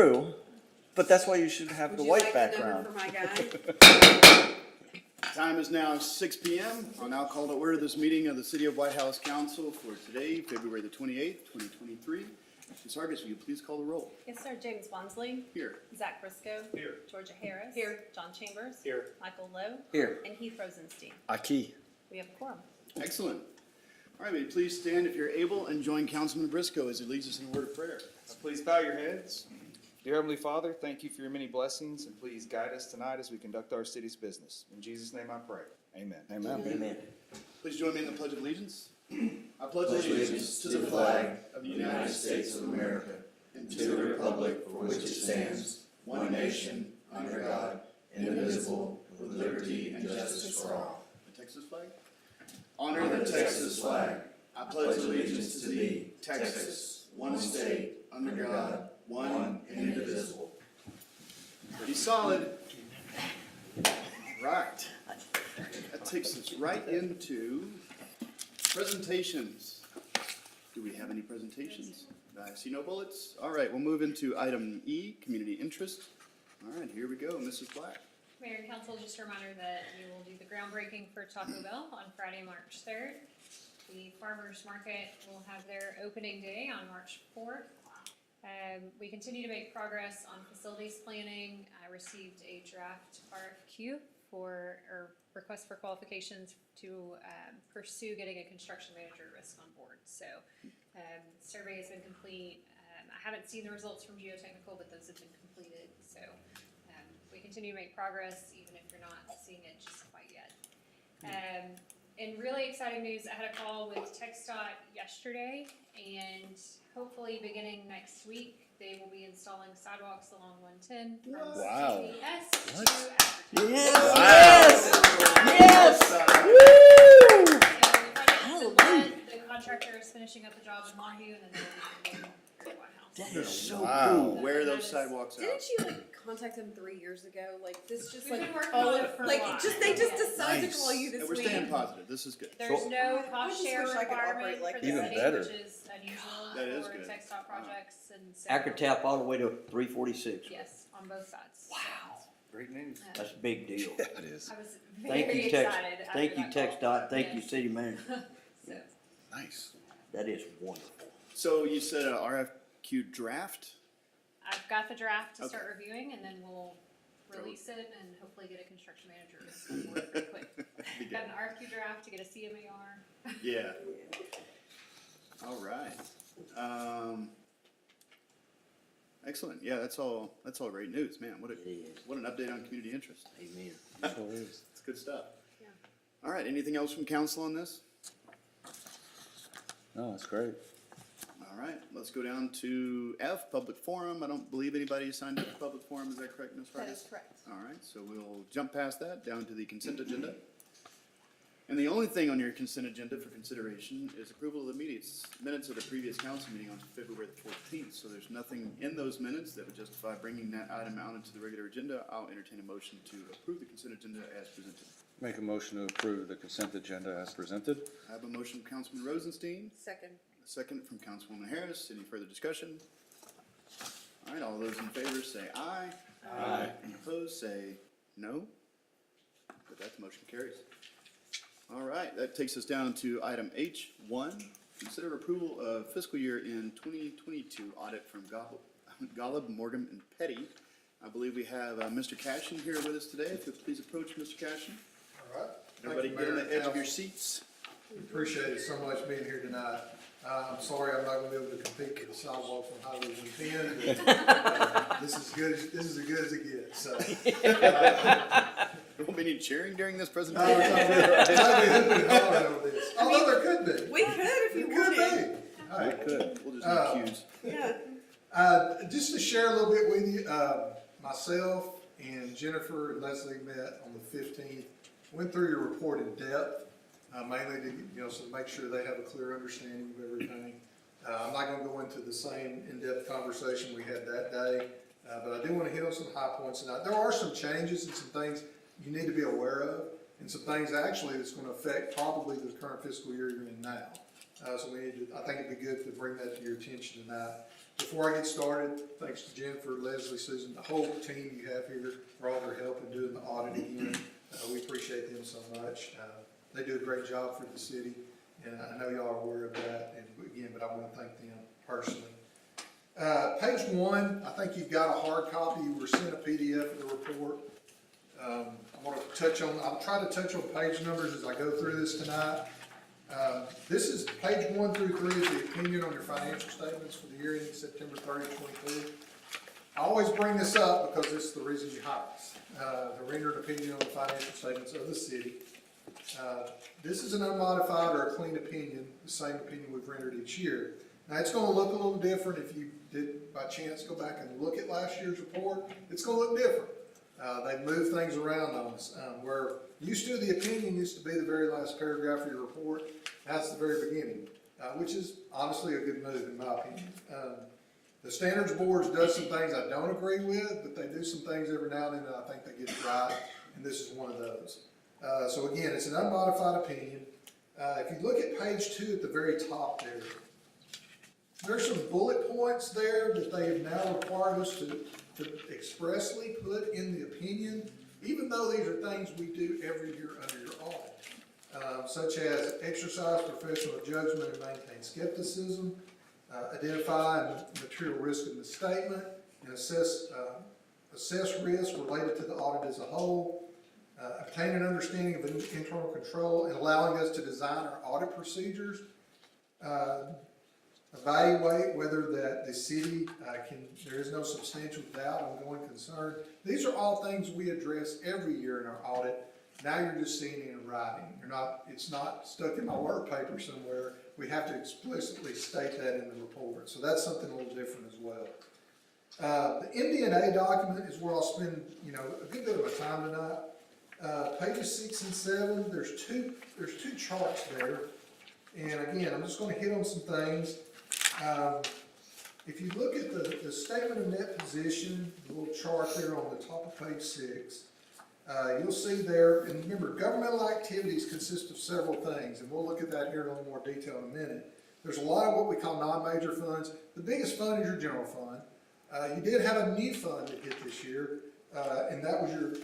True, but that's why you should have the Would you white like background. the number for my guy? Time is now 6 p.m. I'll now call to order this meeting of the City of White House Council for today, February the 28th, 2023. Ms. Hargis, will you please call the roll? Yes, sir. James Wansley. Here. Zach Briscoe. Here. Georgia Harris. Here. John Chambers. Here. Michael Lowe. Here. And Heath Rosenstein. Aki. We have a quorum. Excellent. All right, will you please stand if you're able and join Councilman Briscoe as he leads us in a word of prayer. Please bow your heads. Dear Heavenly Father, thank you for your many blessings, and please guide us tonight as we conduct our city's business. In Jesus' name I pray. Amen. Amen. Amen. Please join me in the Pledge of Allegiance. I pledge allegiance to the flag of the United States of America and to the republic for which it stands, one nation, under God, indivisible, with liberty and justice for all. The Texas flag? Honor the Texas flag. I pledge allegiance to thee, Texas, one state, under God, one and indivisible. Pretty solid. Right. That takes us right into presentations. Do we have any presentations? I see no bullets. All right, we'll move into item E, community interest. All right, here we go, Mrs. Black. Mayor and Council, just a reminder that we will do the groundbreaking for Taco Bell on Friday, March 3rd. The Farmers Market will have their opening day on March 4th. We continue to make progress on facilities planning. I received a draft RFQ or request for qualifications to pursue getting a construction manager risk on board. So survey has been complete. I haven't seen the results from geotechnical, but those have been completed. So we continue to make progress, even if you're not seeing it just quite yet. In really exciting news, I had a call with TxDOT yesterday, and hopefully beginning next week, they will be installing sidewalks along 110 from Wow. CVS What? to Atherton. Yes! Yes! So Woo! Hallelujah. the contractor is finishing up the job in Longview, and then they'll be moving to the White House. That is so Wow. cool. Where are those sidewalks out? Didn't you contact him 3 years ago? Like this just We've like been working all on of it for a like while. they just Yeah. decided Nice. to call you this And we're week. staying positive, this is good. There's no I cost just share wish I could operate requirement like for the Even city, better. which is unusual That is for good. TxDOT projects, and so. Acrotap all the way to 346. Yes, on both sides. Wow. Great news. That's a big deal. Yeah, it is. I was Thank very you, excited. Tex. after Thank you, that call. TxDOT. Thank you, Yes. city manager. So, Nice. That is wonderful. So you said a RFQ draft? I've got the draft to Okay. start reviewing, and then we'll release it and hopefully get a construction manager on board pretty quick. Be good. Got an RFQ draft to get a CMAR. Yeah. All right. Excellent. Yeah, that's all great news, man. What It is. an update on community interest. Amen. It's good stuff. Yeah. All right, anything else from council on this? No, that's great. All right, let's go down to F, public forum. I don't believe anybody signed up for public forum. Is that correct, Ms. That Hargis? is correct. All right, so we'll jump past that, down to the consent agenda. And the only thing on your consent agenda for consideration is approval of the minutes of the previous council meeting on February the 14th. So there's nothing in those minutes that would justify bringing that item out into the regular agenda. I'll entertain a motion to approve the consent agenda as presented. Make a motion to approve the consent agenda as presented. I have a motion from Councilman Rosenstein, Second. a second from Councilwoman Harris. Any further discussion? All right, all those in favor say aye. Aye. Any opposed, say no. With that, the motion carries. All right, that takes us down to item H1. Consider approval of fiscal year in 2022 audit from Gollob, Morgan, and Peddy. I believe we have Mr. Cashin here with us today. If you'll please approach Mr. Cashin. All right. Everybody Thank get you, on the Mayor edge of your and seats. Council. Appreciate it so much being here tonight. I'm sorry I'm not gonna be able to compete with the sidewalks on Highway 110, but this is as good as it gets, so. There won't be any cheering during this No, presentation. it's not be hooping and hollering over this. Although there could be. We could if you It could wanted. be. All right. Good. We'll just need cues. Yeah. Just to share a little bit with you, myself and Jennifer and Leslie met on the 15th, went through your report in depth, mainly to, so to make sure they have a clear understanding of everything. I'm not gonna go into the same in-depth conversation we had that day, but I do wanna hit on some high points tonight. There are some changes and some things you need to be aware of, and some things actually that's gonna affect probably the current fiscal year you're in now. So I think it'd be good to bring that to your attention tonight. Before I get started, thanks to Jennifer, Leslie, Susan, the whole team you have here for all their help in doing the audit again. We appreciate them so much. They do a great job for the city, and I know y'all are aware of that, and again, but I want to thank them personally. Page 1, I think you've got a hard copy. You were sent a PDF of the report. I'll try to touch on page numbers as I go through this tonight. This is page 1 through 3 is the opinion on your financial statements for the year ending September 30, 2022. I always bring this up because this is the reason you hire us, to render an opinion on the financial statements of the city. This is an unmodified or a clean opinion, the same opinion we've rendered each year. Now, it's going to look a little different if you did by chance go back and look at last year's report. It's going to look different. They've moved things around on us. Where used to the opinion used to be the very last paragraph of your report. That's the very beginning, which is honestly a good move in my opinion. The Standards Board does some things I don't agree with, but they do some things every now and then that I think they get it right, and this is one of those. So again, it's an unmodified opinion. If you look at page 2 at the very top there, there's some bullet points there that they have now required us to expressly put in the opinion, even though these are things we do every year under your audit, such as exercise professional judgment and maintain skepticism, identify material risk in the statement, and assess risk related to the audit as a whole, obtain an understanding of internal control, and allowing us to design our audit procedures, evaluate whether that the city there is no substantial doubt, ongoing concern. These are all things we address every year in our audit. Now you're just seeing it in writing. It's not stuck in my work paper somewhere. We have to explicitly state that in the report. So that's something a little different as well. The MD&A document is where I'll spend, a good bit of my time tonight. Pages 6 and 7, there's two charts there. And again, I'm just going to hit on some things. If you look at the statement of net position, the little chart there on the top of page 6, you'll see there, and remember, governmental activities consist of several things, and we'll look at that here in a little more detail in a minute. There's a lot of what we call non-major funds. The biggest fund is your general fund. You did have a new fund that hit this year, and that was your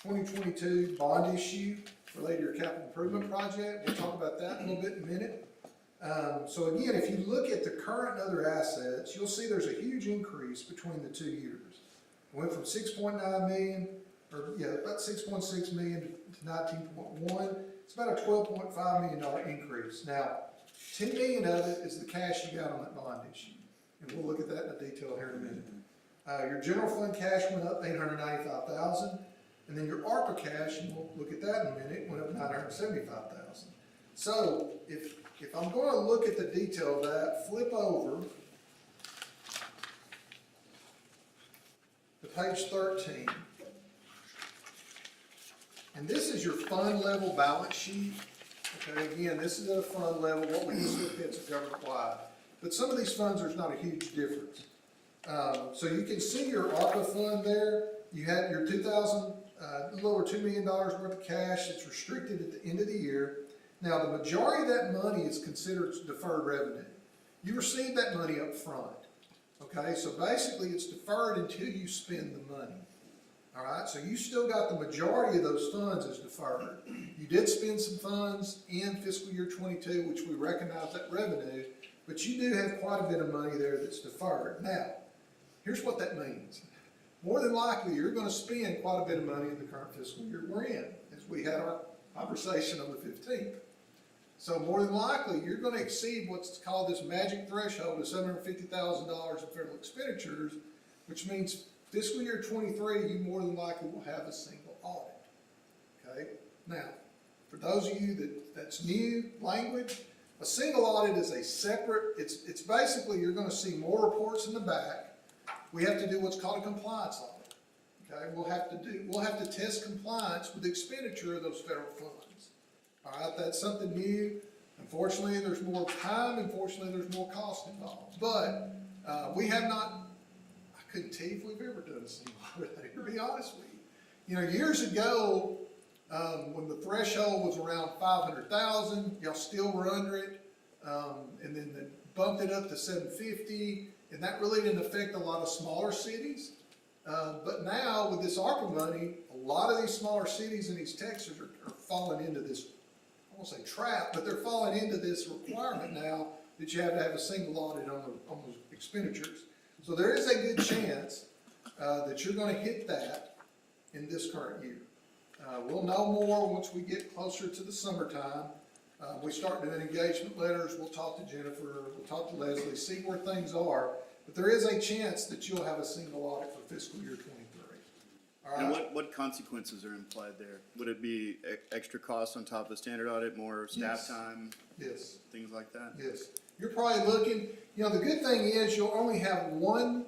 2022 bond issue related to your capital improvement project. We'll talk about that in a little bit in a minute. So again, if you look at the current and other assets, you'll see there's a huge increase between the 2 years. It went from 6.9 million, about 6.6 million to 19.1. It's about a $12.5 million increase. Now, 10 million of it is the cash you got on that bond issue. And we'll look at that in detail here in a minute. Your general fund cash went up $895,000. And then your ARPA cash, and we'll look at that in a minute, went up $975,000. So if I'm going to look at the detail of that, flip over to page 13. And this is your fund level balance sheet. Okay, again, this is at a fund level. What we just looked at is government-wide. But some of these funds, there's not a huge difference. So you can see your ARPA fund there. You had your a little over $2 million worth of cash that's restricted at the end of the year. Now, the majority of that money is considered deferred revenue. You receive that money up front. Okay, so basically it's deferred until you spend the money. All right, so you still got the majority of those funds as deferred. You did spend some funds in fiscal year 22, which we recognize that revenue, but you do have quite a bit of money there that's deferred. Now, here's what that means. More than likely, you're going to spend quite a bit of money in the current fiscal year we're in, as we had our conversation on the 15th. So more than likely, you're going to exceed what's called this magic threshold of $750,000 in federal expenditures, which means fiscal year 23, you more than likely will have a single audit. Okay? Now, for those of you that's new language, a single audit is a separate, it's basically you're going to see more reports in the back. We have to do what's called a compliance audit. Okay, we'll have to test compliance with the expenditure of those federal funds. All right, that's something new. Unfortunately, there's more time. Unfortunately, there's more cost involved. But we have not. I couldn't tell you if we've ever done a single audit. To be honest with you, years ago, when the threshold was around 500,000, y'all still were under it, and then they bumped it up to 750. and that really didn't affect a lot of smaller cities. But now with this ARPA money, a lot of these smaller cities in East Texas are falling into this, I won't say trap, but they're falling into this requirement now that you have to have a single audit on those expenditures. So there is a good chance that you're gonna hit that in this current year. We'll know more once we get closer to the summertime. We start doing engagement letters, we'll talk to Jennifer, we'll talk to Leslie, see where things are. But there is a chance that you'll have a single audit for fiscal year 23. All And right? what consequences are implied there? Would it be extra costs on top of the standard audit, more staff Yes. time, Yes, things like that? yes. You're probably looking, you know, the good thing is you'll only have one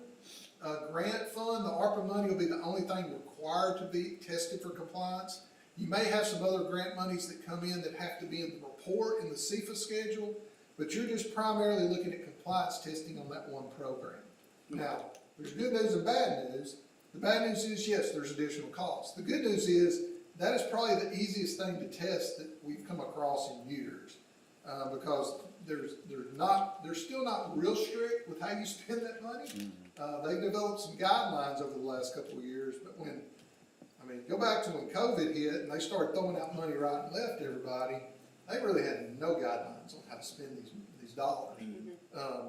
grant fund. The ARPA money will be the only thing required to be tested for compliance. You may have some other grant monies that come in that have to be in the report in the CFA schedule, but you're just primarily looking at compliance testing on that one program. Now, there's good news and bad news. The bad news is, yes, there's additional costs. The good news is, that is probably the easiest thing to test that we've come across in years. Because they're still not real strict with how you spend that money. They've developed some guidelines over the last couple of years, but go back to when COVID hit and they started throwing out money right and left to everybody, they really had no guidelines on how to spend these dollars.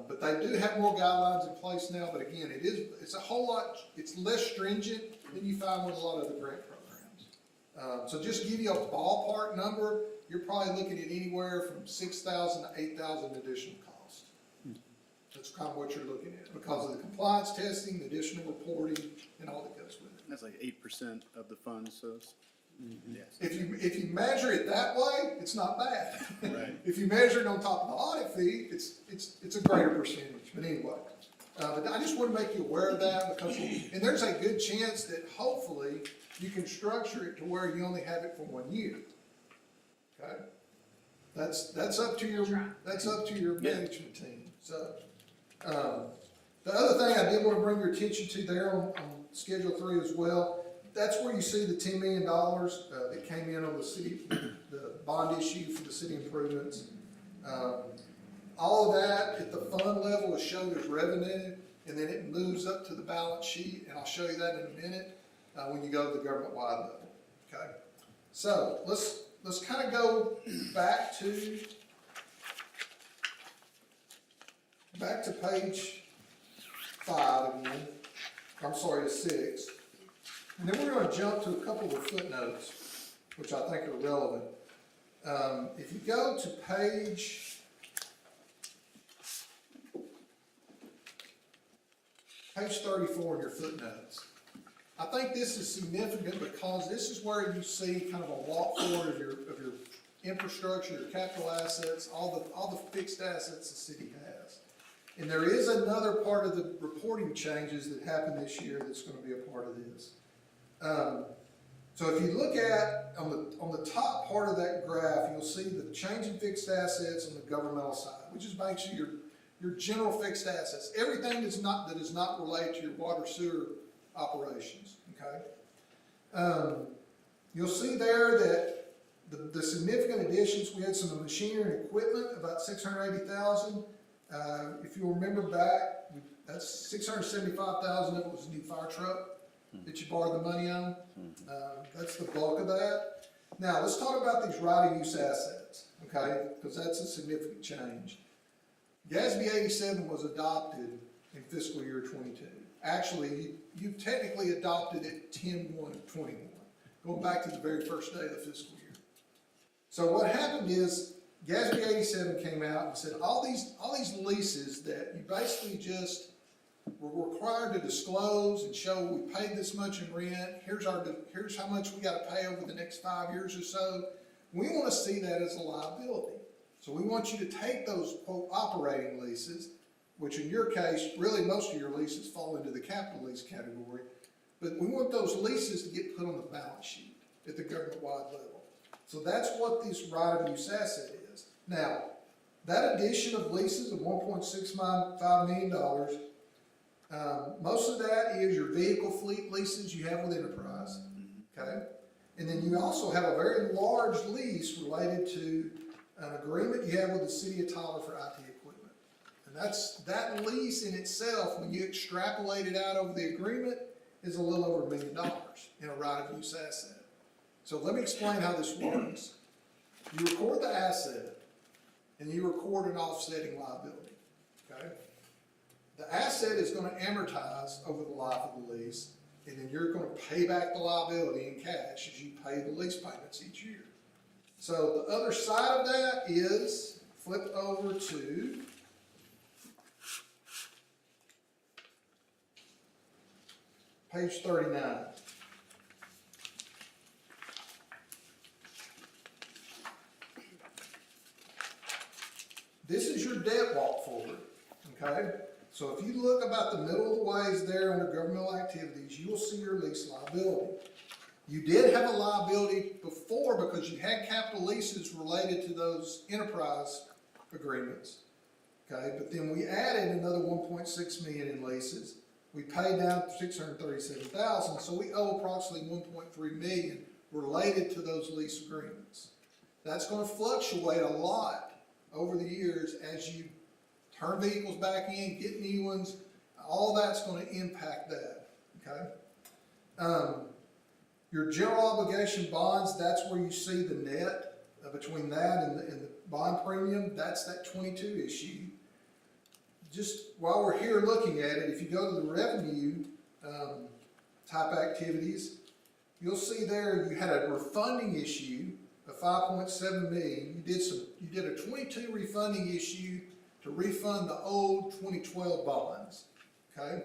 But they do have more guidelines in place now, but again, it's a whole lot, it's less stringent than you find with a lot of the grant programs. So just to give you a ballpark number, you're probably looking at anywhere from 6,000 to 8,000 additional cost. That's kind of what you're looking at, because of the compliance testing, the additional reporting, and all that goes with it. That's like 8% of the funds, so it's, yes. If you measure it that way, it's not bad. Right. If you measure it on top of the audit fee, it's a greater percentage, but anyway. But I just want to make you aware of that, because, and there's a good chance that hopefully you can structure it to where you only have it for 1 year. Okay? That's up to your management team, so. The other thing I did want to bring your attention to there on Schedule 3 as well, that's where you see the $10 million that came in on the bond issue for the city improvements. All of that at the fund level is shown as revenue, and then it moves up to the balance sheet, and I'll show you that in a minute when you go to the government-wide level. Okay, so let's kind of go back to page 5 again. I'm sorry, to 6. And then we're going to jump to a couple of footnotes, which I think are relevant. If you go to page 34 in your footnotes, I think this is significant because this is where you see kind of a walk forward of your infrastructure, your capital assets, all the fixed assets the city has. And there is another part of the reporting changes that happened this year that's going to be a part of this. So if you look at, on the top part of that graph, you'll see the change in fixed assets on the governmental side, which is basically your general fixed assets, everything that is not related to your water sewer operations, okay? You'll see there that the significant additions, we had some machinery and equipment, about $680,000. If you remember back, that's $675,000 of it was a new fire truck that you borrowed the money on. That's the bulk of that. Now, let's talk about these right-of-use assets, okay? Because that's a significant change. GASB 87 was adopted in fiscal year 22. Actually, you technically adopted it 10/1/21, going back to the very first day of the fiscal year. So what happened is, GASB 87 came out and said all these leases that you basically just were required to disclose and show we paid this much in rent, here's how much we got to pay over the next 5 years or so. We want to see that as a liability. So we want you to take those quote operating leases, which in your case, really most of your leases fall into the capital lease category, but we want those leases to get put on the balance sheet at the government-wide level. So that's what this right-of-use asset is. Now, that addition of leases of $1.65 million, most of that is your vehicle fleet leases you have with Enterprise, okay? And then you also have a very large lease related to an agreement you have with the city of Tyler for IT equipment. And that lease in itself, when you extrapolate it out over the agreement, is a little over $1 million in a right-of-use asset. So let me explain how this works. You record the asset, and you record an offsetting liability, okay? The asset is gonna amortize over the life of the lease, and then you're gonna pay back the liability in cash as you pay the lease payments each year. So the other side of that is, flip over to page 39. This is your debt walk forward, okay? So if you look about the middle of the ways there under governmental activities, you will see your lease liability. You did have a liability before because you had capital leases related to those enterprise agreements, okay? But then we added another 1.6 million in leases. We paid down 637,000, so we owe approximately 1.3 million related to those lease agreements. That's going to fluctuate a lot over the years as you turn vehicles back in, get new ones. All that's going to impact that, okay? Your general obligation bonds, that's where you see the net between that and the bond premium. That's that 22 issue. Just while we're here looking at it, if you go to the revenue type activities, you'll see there you had a refunding issue of 5.7 million. You did a 22 refunding issue to refund the old 2012 bonds, okay?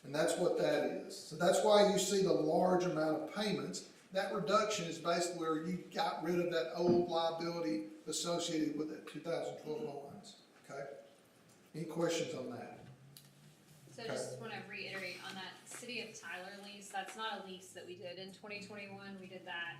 And that's what that is. So that's why you see the large amount of payments. That reduction is basically where you got rid of that old liability associated with the 2012 bonds, okay? Any questions on that? So just wanna reiterate on that City of Tyler lease, that's not a lease that we did in 2021, we did that,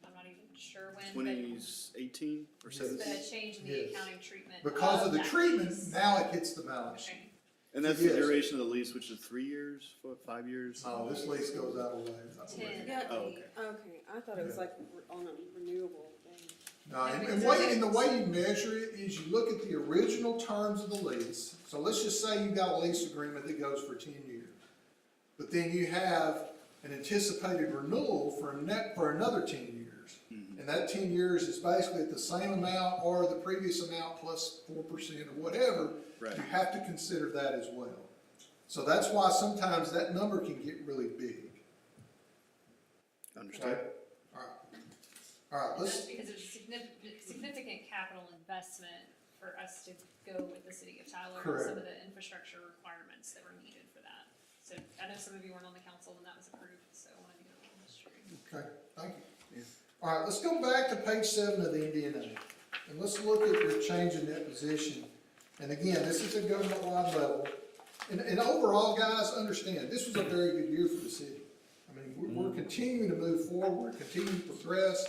I'm not even sure when, but 2018 or it's 17? the change in the Yes. accounting treatment. Because of the that treatment, lease. now it hits the balance sheet. Okay, And that's Yes. the duration of the lease, which is 3 years, 5 years? Oh, this lease goes out of the way. 10. Got Oh, me. Okay, I thought it was like on a renewable thing. No, and the way you measure it is you look at the original terms of the lease. So let's just say you've got a lease agreement that goes for 10 years. But then you have an anticipated renewal for another 10 years. And that 10 years is basically at the same amount or the previous amount plus 4% or whatever. Right. You have to consider that as well. So that's why sometimes that number can get really big. Understood. Okay? All right, that's let's, because it's significant capital investment for us to go with the City of Tyler and Correct. some of the infrastructure requirements that were needed for that. So I know some of you weren't on the council when that was approved, so I wanted to go on this street. okay, thank you. All right, let's go back to page 7 of the MD&A. And let's look at your change in net position. And again, this is a government-wide level. And overall, guys, understand, this was a very good year for the city. I mean, we're continuing to move forward, we're continuing to progress,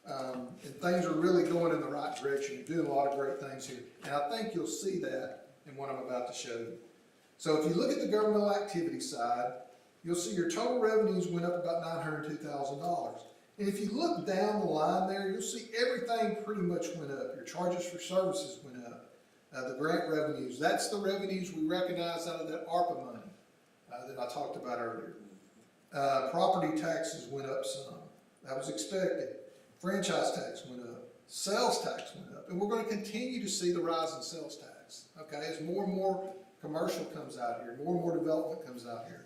and things are really going in the right direction. You're doing a lot of great things here. And I think you'll see that in what I'm about to show you. So if you look at the governmental activity side, you'll see your total revenues went up about $902,000. And if you look down the line there, you'll see everything pretty much went up. Your charges for services went up. The grant revenues, that's the revenues we recognize out of that ARPA money that I talked about earlier. Property taxes went up some. That was expected. Franchise tax went up. Sales tax went up. And we're going to continue to see the rise in sales tax, okay, as more and more commercial comes out here, more and more development comes out here.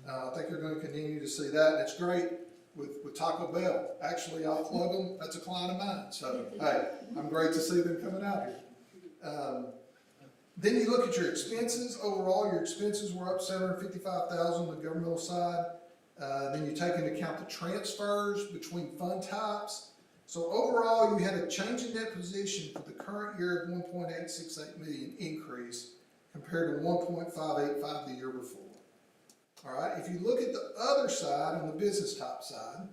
I think you're going to continue to see that, and it's great with Taco Bell. Actually, I'll plug them. That's a client of mine. So, hey, I'm great to see them coming out here. Then you look at your expenses. Overall, your expenses were up $755,000 on the governmental side. Then you take into account the transfers between fund types. So overall, you had a change in net position for the current year of 1.868 million increase compared to 1.585 the year before. All right, if you look at the other side, on the business type side,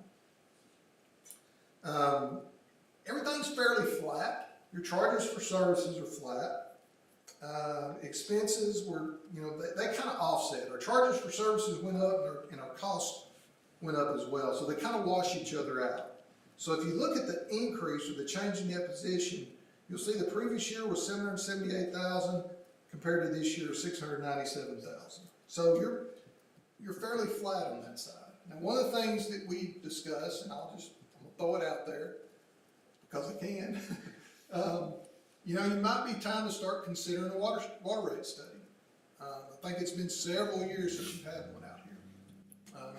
everything's fairly flat. Your charges for services are flat. Expenses were, they kind of offset. Our charges for services went up and our costs went up as well. So they kind of wash each other out. So if you look at the increase or the change in net position, you'll see the previous year was $778,000. compared to this year, $697,000. So you're fairly flat on that side. Now, one of the things that we discussed, and I'm gonna throw it out there because I can, you know, it might be time to start considering a water rate study. I think it's been several years since you've had one out here.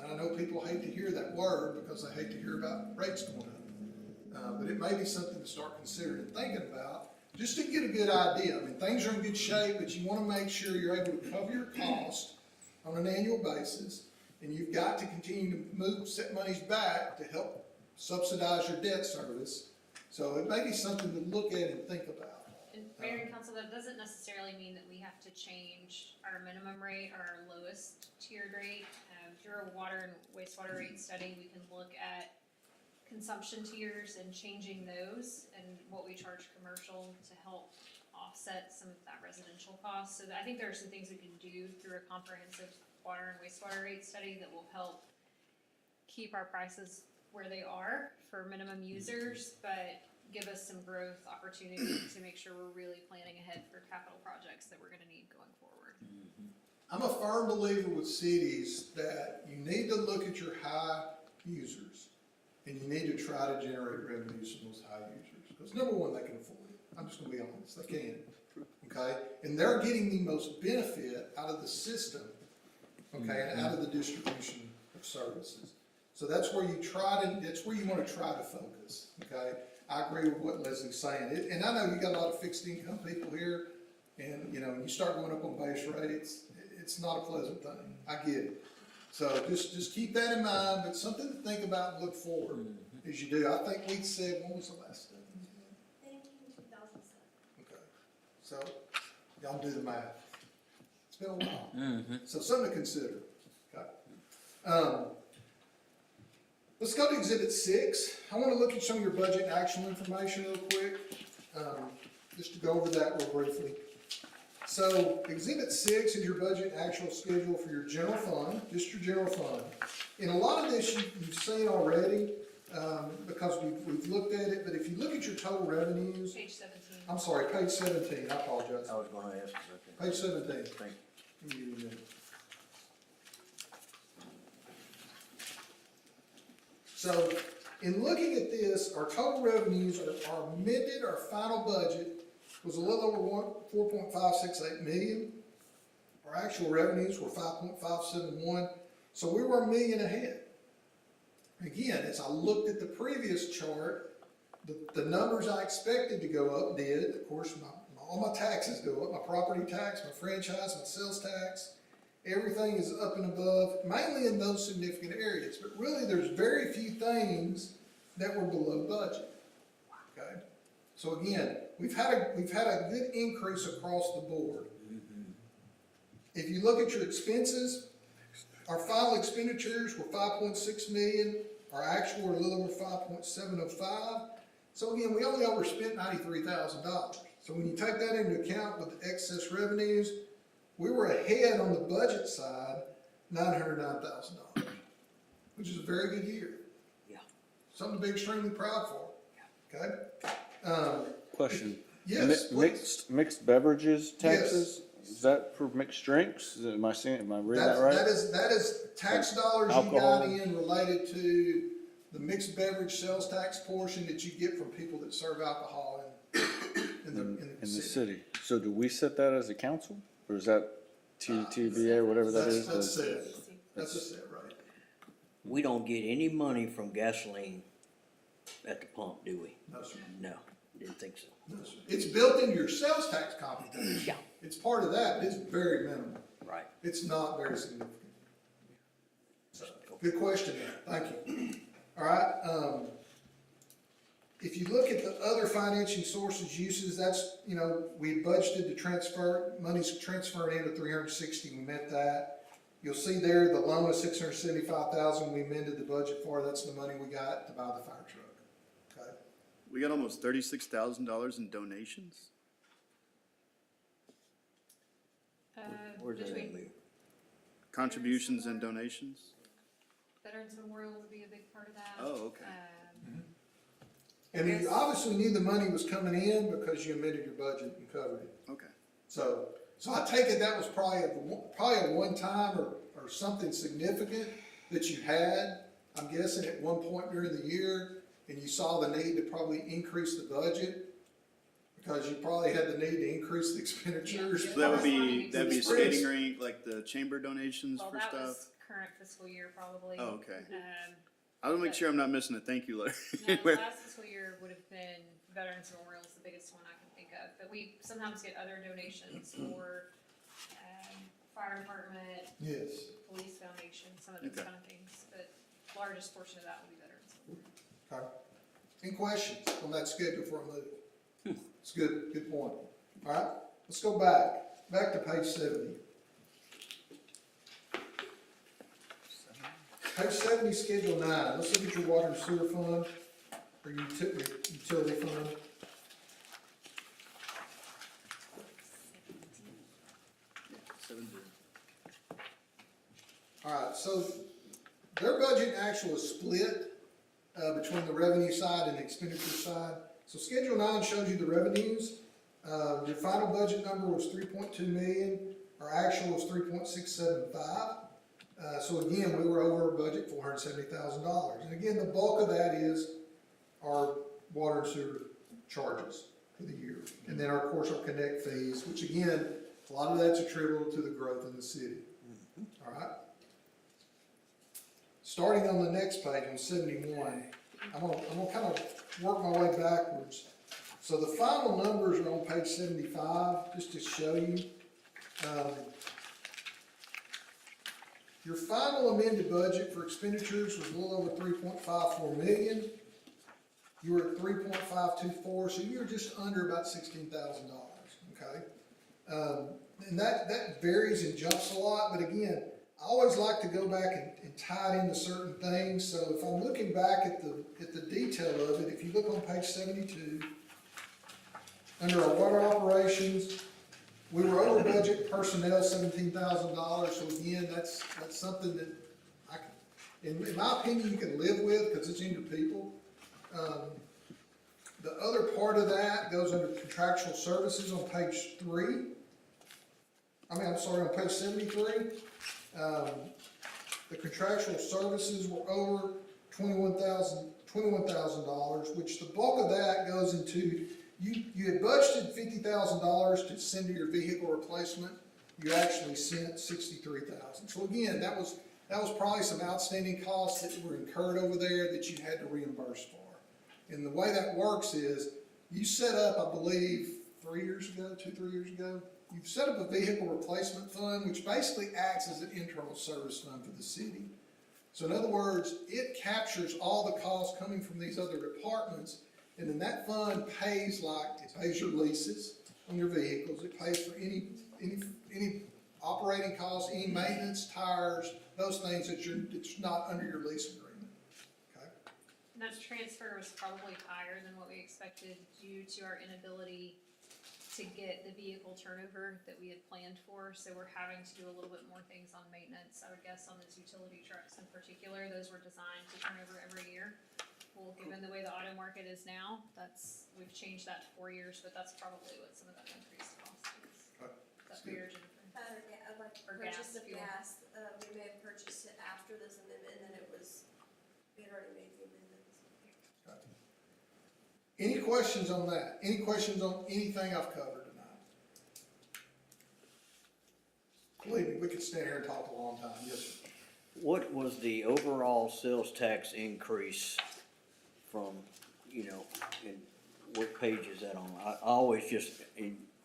And I know people hate to hear that word because they hate to hear about rates going up. But it may be something to start considering and thinking about, just to get a good idea. I mean, things are in good shape, but you want to make sure you're able to cover your cost on an annual basis, and you've got to continue to set monies back to help subsidize your debt service. So it may be something to look at and think about. And Mayor and Council, that doesn't necessarily mean that we have to change our minimum rate or our lowest tiered rate. Through a water and wastewater rate study, we can look at consumption tiers and changing those and what we charge commercial to help offset some of that residential cost. So I think there are some things we can do through a comprehensive water and wastewater rate study that will help keep our prices where they are for minimum users, but give us some growth opportunity to make sure we're really planning ahead for capital projects that we're gonna need going forward. I'm a firm believer with cities that you need to look at your high users and you need to try to generate revenues from those high users. Because number one, they can afford it. I'm just gonna be honest, they can. Okay? And they're getting the most benefit out of the system, okay, and out of the distribution of services. So that's where you wanna try to focus, okay? I agree with what Leslie's saying. And I know you got a lot of fixed income people here, and you know, when you start going up on base rates, it's not a pleasant thing. I get it. So just keep that in mind, but something to think about and look forward as you do. I think we said, when was the last study? 2007. Okay. So y'all do the math. It's been a while. So something to consider. Okay. Let's go to Exhibit 6. I want to look at some of your budget and actual information real quick, just to go over that real briefly. So Exhibit 6 is your budget and actual schedule for your general fund, just your general fund. And a lot of this you've seen already, because we've looked at it, but if you look at your total revenues, Page 17. I'm sorry, page 17, I apologize. I was gonna ask about that. Page 17. Thank you. Give me a minute. So, in looking at this, our total revenues, our amended, our final budget was a little over 4.568 million. Our actual revenues were 5.571, so we were $1 million ahead. Again, as I looked at the previous chart, the numbers I expected to go up did. Of course, all my taxes go up, my property tax, my franchise, my sales tax. Everything is up and above, mainly in those significant areas. But really, there's very few things that were below budget. Okay, so again, we've had a good increase across the board. If you look at your expenses, our final expenditures were 5.6 million. Our actual were a little over 5.705. So again, we only overspent $93,000. So when you take that into account with the excess revenues, we were ahead on the budget side, $909,000, which is a very good year. Yeah. Something to be extremely proud for. Okay? Question. Yes, please. Mixed beverages taxes? Is that for mixed drinks? Am I reading that right? That is tax dollars you Alcohol. got in related to the mixed beverage sales tax portion that you get from people that serve alcohol in the city. So do we set that as a council? Or is that TTVA or whatever that is? That's it. That's just it, right? We don't get any money from gasoline at the pump, do we? No, sir. No, didn't think so. No, sir. It's built into your sales tax computation. Yeah. It's part of that, but it's very minimal. Right. It's not very significant. So, good question there, thank you. All right, if you look at the other financing sources, uses, that's, you know, we budgeted to transfer, money's transferring into 360, we met that. You'll see there, the loan of $675,000 we amended the budget for, that's the money we got to buy the fire truck, okay? We got almost $36,000 in donations. Where's that Between move? Contributions and donations. Veterans Memorial would be a big part of that. Oh, okay. And you Yes. obviously knew the money was coming in because you amended your budget and covered it. Okay. So, So I take it that was probably a one-time or something significant that you had, I'm guessing, at one point during the year, and you saw the need to probably increase the budget, because you probably had the need to increase the expenditures. Yeah. So that'd be a Sprints. skating rink, like the chamber donations Well, for that stuff? was current fiscal year probably. Oh, okay. Um, I want to make sure I'm not missing a thank you letter. no, last fiscal year would have been Veterans Memorial is the biggest one I can think of, but we sometimes get other donations for, fire department, Yes, police foundation, some of those Okay. kind of things, but largest portion of that will be Veterans Memorial. okay. Any questions on that schedule before I move? It's good point. All right, let's go back to page 70. Page 70, schedule 9, let's look at your water and sewer fund, or your utility fund. All right, so their budget and actual is split between the revenue side and the expenditure side. So Schedule 9 shows you the revenues. Your final budget number was 3.2 million. Our actual was 3.675. So again, we were over our budget $470,000. And again, the bulk of that is our water and sewer charges for the year. And then, of course, our connect fees, which again, a lot of that's attributable to the growth in the city. All right? Starting on the next page, on 71, I'm gonna kind of work my way backwards. So the final numbers are on page 75, just to show you. Your final amended budget for expenditures was a little over 3.54 million. You were at 3.524, so you were just under about $16,000, okay? And that varies and jumps a lot, but again, I always like to go back and tie it into certain things. So if I'm looking back at the detail of it, if you look on page 72, under our water operations, we were over budget personnel $17,000. So again, that's something that in my opinion, you can live with because it's in your people. The other part of that goes under contractual services on page 3. On page 73. The contractual services were over $21,000, which the bulk of that goes into, you had budgeted $50,000 to send to your vehicle replacement. You actually sent $63,000. So again, that was probably some outstanding costs that were incurred over there that you had to reimburse for. And the way that works is, you set up, I believe, 3 years ago, 2-3 years ago, you've set up a vehicle replacement fund, which basically acts as an internal service fund for the city. So in other words, it captures all the costs coming from these other departments, and then that fund pays your leases on your vehicles, it pays for any operating costs, any maintenance, tires, those things it's not under your lease agreement, okay? And that transfer was probably higher than what we expected due to our inability to get the vehicle turnover that we had planned for. So we're having to do a little bit more things on maintenance. I would guess on those utility trucks in particular, those were designed to turn over every year. Well, given the way the auto market is now, we've changed that to 4 years, but that's probably what some of that increased cost is. Is that fair, Jennifer? Like Or purchase gas of fuel. gas, we may have purchased it after this amendment, and then we had already made the amendments. Any questions on that? Any questions on anything I've covered tonight? Believe me, we could stand here and talk a long time. Yes, sir. What was the overall sales tax increase from, and what page is that on? I always just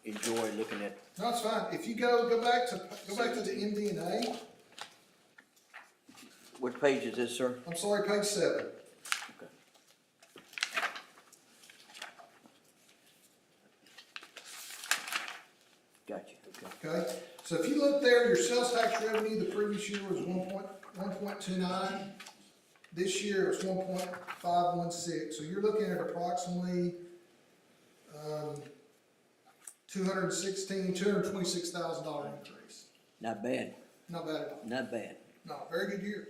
enjoy looking at. No, it's fine. If you go back to the MD&A, What page is this, sir? I'm sorry, page 7. Okay. Gotcha, okay. Okay, so if you look there, your sales tax revenue the previous year was 1.29. This year it's 1.516. So you're looking at approximately $226,000 increase. Not bad, Not bad at all. not bad. No, very good year.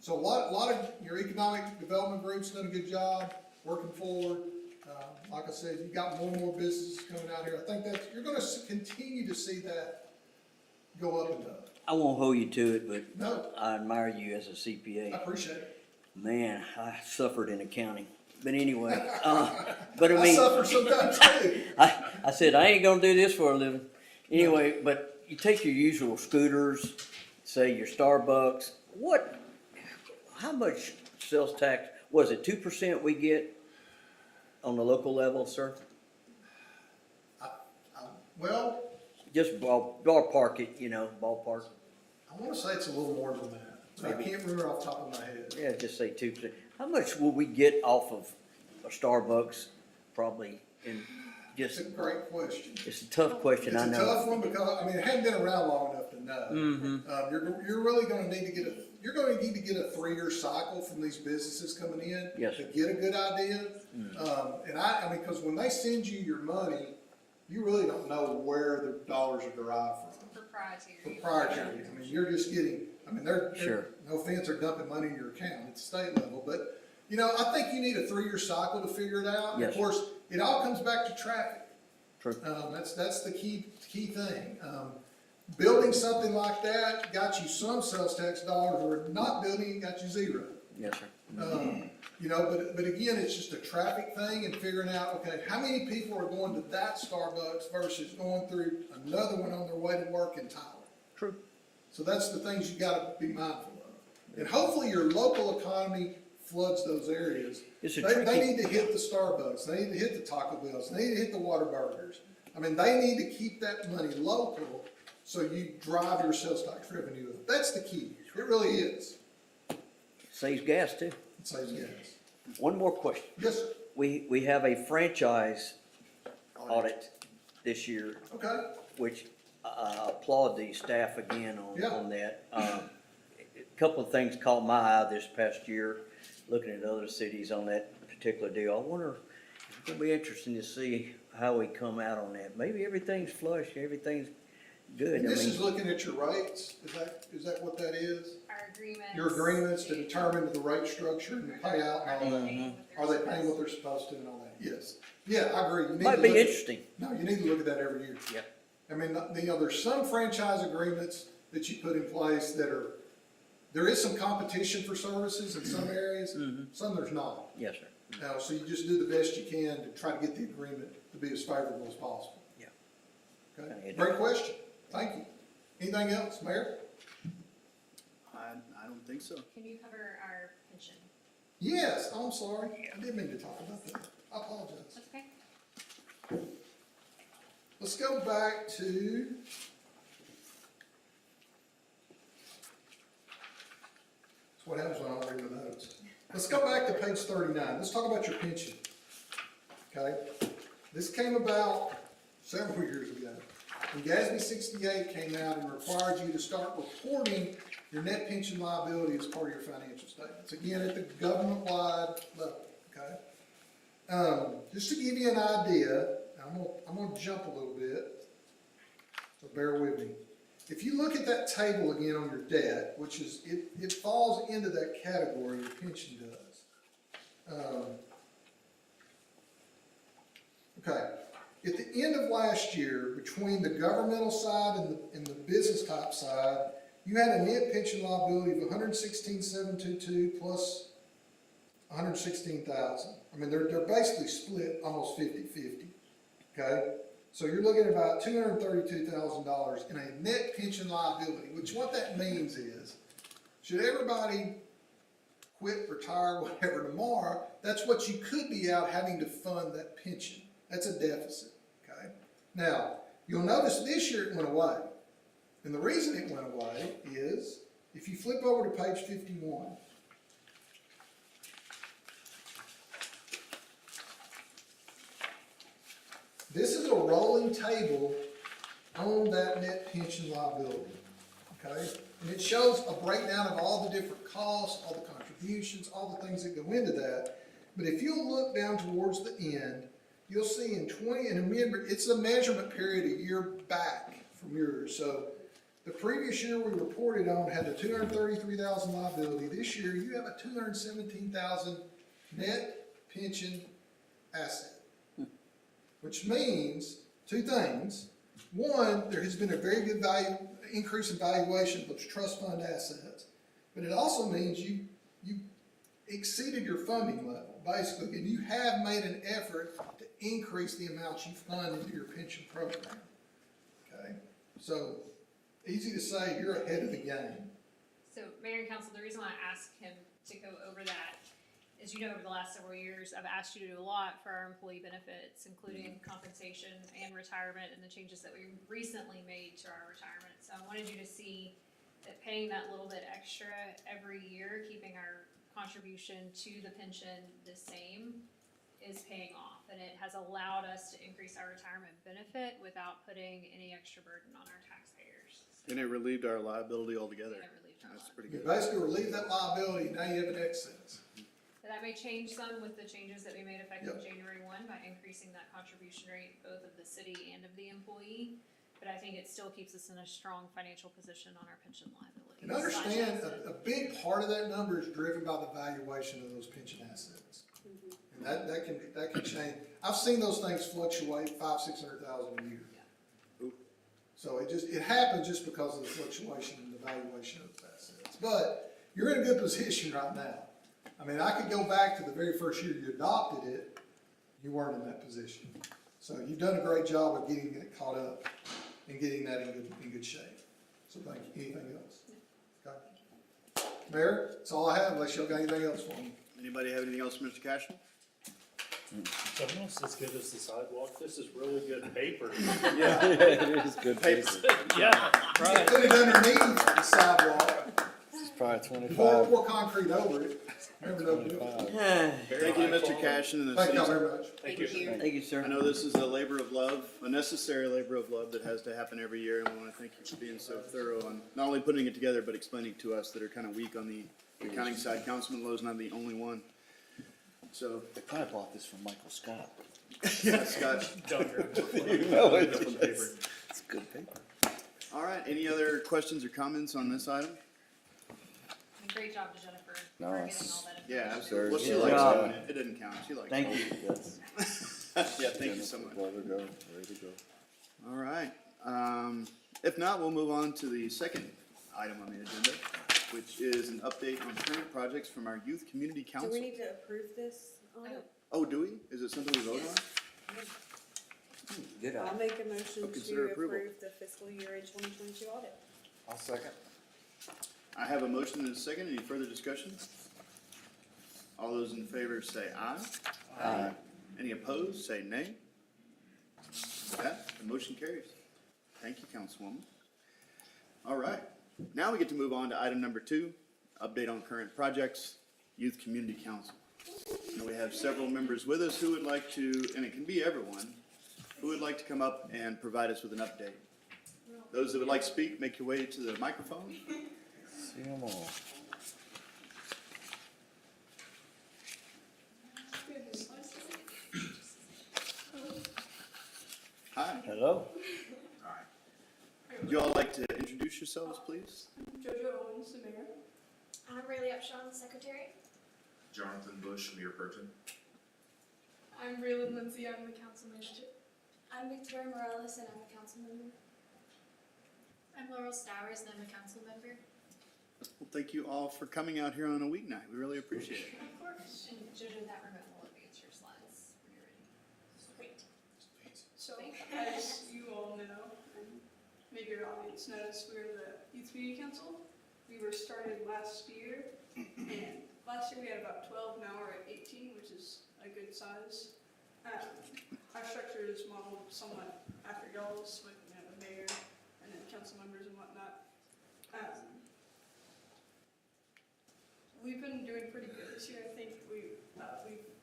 So a lot of your economic development groups done a good job working forward. Like I said, you got more and more businesses coming out here. I think that you're gonna continue to see that go up and up. I won't hold you to it, but No, I admire you as a I CPA. appreciate it. Man, I suffered in accounting. But anyway, but I I mean, suffer sometimes too. I said, I ain't gonna do this for a living. Anyway, but you take your usual scooters, say your Starbucks, how much sales tax, was it 2% we get on the local level, sir? Well, Just ballpark it, ballpark. I wanna say it's a little more than that. I Maybe. can't remember off the top of my head. Yeah, just say 2%. How much will we get off of a Starbucks probably in It's just, a great question. it's a tough question, It's I a know. tough one because, I mean, it hadn't been around long enough to know. You're really gonna need to get a 3-year cycle from these businesses coming in. Yes, To sir. get a good idea. And I mean, cause when they send you your money, you really don't know where the dollars are derived from. Proprietary. I mean, you're just getting, I mean, Sure. no offense, they're dumping money in your account at the state level, but, I think you need a 3-year cycle to figure it out. Yes. Of course, it all comes back to traffic. True. That's the key thing. Building something like that got you some sales tax dollars, or not building it got you 0. Yes, sir. But again, it's just a traffic thing and figuring out, okay, how many people are going to that Starbucks versus going through another one on their way to work in Tyler? True. So that's the things you gotta be mindful of. And hopefully your local economy floods those areas. It's a They tricky, need to hit the Starbucks, they need to hit the Taco Bells, they need to hit the Whataburgers. I mean, they need to keep that money local so you drive your sales tax revenue up. That's the key. It really is. saves gas too. It saves gas. One more question. Yes, sir. We have a franchise audit this year, Okay. which I applaud the staff again Yeah. on that. A couple of things caught my eye this past year, looking at other cities on that particular deal. I wonder, it's gonna be interesting to see how we come out on that. Maybe everything's flush, everything's good. And I this mean, is looking at your rates, is that what that is? Our agreements. Your agreements to determine the rate structure and the payout and all that? Are they paying what they're supposed to and all that? Yes. Yeah, I agree. You need to might be look at- interesting. No, you need to look at that every year. Yep. I mean, there's some franchise agreements that you put in place there is some competition for services in some areas, some there's not. Yes, sir. So you just do the best you can to try to get the agreement to be as favorable as possible. Yeah. Okay, great question. Thank you. Anything else, Mayor? I don't think so. Can you cover our pension? Yes, I'm sorry. I didn't mean to talk about that. I apologize. That's okay. Let's go back to. That's what happens when I don't read the notes. Let's go back to page 39. Let's talk about your pension. Okay? This came about several years ago. When GASB 68 came out and required you to start reporting your net pension liability as part of your financial statements. Again, at the government-wide level, okay? Just to give you an idea, I'm gonna jump a little bit, so bear with me. If you look at that table again on your debt, which is, it falls into that category, your pension does. Okay, at the end of last year, between the governmental side and the business type side, you had a net pension liability of $116,722 plus $116,000. I mean, they're basically split almost 50-50, okay? So you're looking at about $232,000 in a net pension liability, which what that means is, should everybody quit, retire, whatever tomorrow, that's what you could be out having to fund that pension. That's a deficit, okay? Now, you'll notice this year it went away. And the reason it went away is, if you flip over to page 51, this is a rolling table on that net pension liability, okay? And it shows a breakdown of all the different costs, all the contributions, all the things that go into that. But if you'll look down towards the end, you'll see and remember, it's a measurement period a year back from yours. So the previous year we reported on had a $233,000 liability. This year you have a $217,000 net pension asset. which means two things. One, there has been a very good increase in valuation of those trust fund assets, but it also means you exceeded your funding level, basically, and you have made an effort to increase the amount you fund into your pension program. Okay, so easy to say you're ahead of the game. So, Mayor and Council, the reason why I asked him to go over that is, you know, over the last several years, I've asked you to do a lot for our employee benefits, including compensation and retirement, and the changes that we recently made to our retirement. So I wanted you to see that paying that little bit extra every year, keeping our contribution to the pension the same, is paying off. And it has allowed us to increase our retirement benefit without putting any extra burden on our taxpayers. And it relieved our liability altogether. And it relieved our That's liability. pretty You good. basically relieve that liability, now you have an excess. That may change some with the changes that we made effective Yep. January 1 by increasing that contribution rate both of the city and of the employee. But I think it still keeps us in a strong financial position on our pension liability. And understand, a big part of that number is driven by the valuation of those pension assets. And that can change. I've seen those things fluctuate $500,000-600,000 a year. Ooh. So it happens just because of the fluctuation in the valuation of those assets. But you're in a good position right now. I mean, I could go back to the very first year you adopted it, you weren't in that position. So you've done a great job of getting it caught up and getting that in good shape. So thank you. Anything else? Okay. Mayor, that's all I have, unless y'all got anything else for me. Anybody have anything else for Mr. Cashel? Almost as good as the sidewalk. This is really good paper. Yeah. It is good paper. Yeah, right. Put it underneath the sidewalk, It's probably pour 25. concrete over it. Never know. 25. Thank you, Mr. Cashin and the Thank y'all city. very much. Thank you. Thank you, sir. I know this is a labor of love, a necessary labor of love that has to happen every year, and we want to thank you for being so thorough on not only putting it together, but explaining to us that are kind of weak on the accounting side. Councilman Lowe's not the only one. So, They probably bought this from Michael Scott. yeah, Scott. You know it. It's good paper. All right, any other questions or comments on this item? And great job to Jennifer for No, getting it's- all that Yeah, information. absolutely. Well, she Yeah. likes Yeah. doing it. It doesn't count. She likes Thank it. you. Yes. Yeah, thank you so much. Let her go, ready to go. All right. If not, we'll move on to the second item on the agenda, which is an update on current projects from our Youth Community Do Council. we need to approve this audit? Oh, do we? Is it something we vote on? Good I'll idea. make a motion I'll consider to approval. approve the fiscal year 2022 audit. I'll second. I have a motion and a second. Any further discussion? All those in favor say aye. Aye. Any opposed, say nay. That, the motion carries. Thank you, Councilwoman. All right, now we get to move on to item number 2, update on current projects, Youth Community Council. And we have several members with us who would like to, and it can be everyone, who would like to come up and provide us with an update. Those that would like to speak, make your way to the microphone. See them all. Hi. Hello? Would you all like to introduce yourselves, please? Jojo Owens, the mayor. I'm Rayleigh Upshaw, the secretary. Jonathan Bush, Mayor Burton. I'm Raylan Lindsay, I'm the council manager. I'm Victoria Morales, and I'm a council member. I'm Laurel Stowers, and I'm a council member. Well, thank you all for coming out here on a weeknight. We really appreciate it. Of course. And Jojo, that remote will advance your slides when you're ready. Great. So, as you all know, and maybe your audience knows, we're the Youth Community Council. We were started last year, and last year we had about 12, now we're at 18, which is a good size. Our structure is modeled somewhat after y'all's, with the mayor and then council members and whatnot. We've been doing pretty good this year. I think we've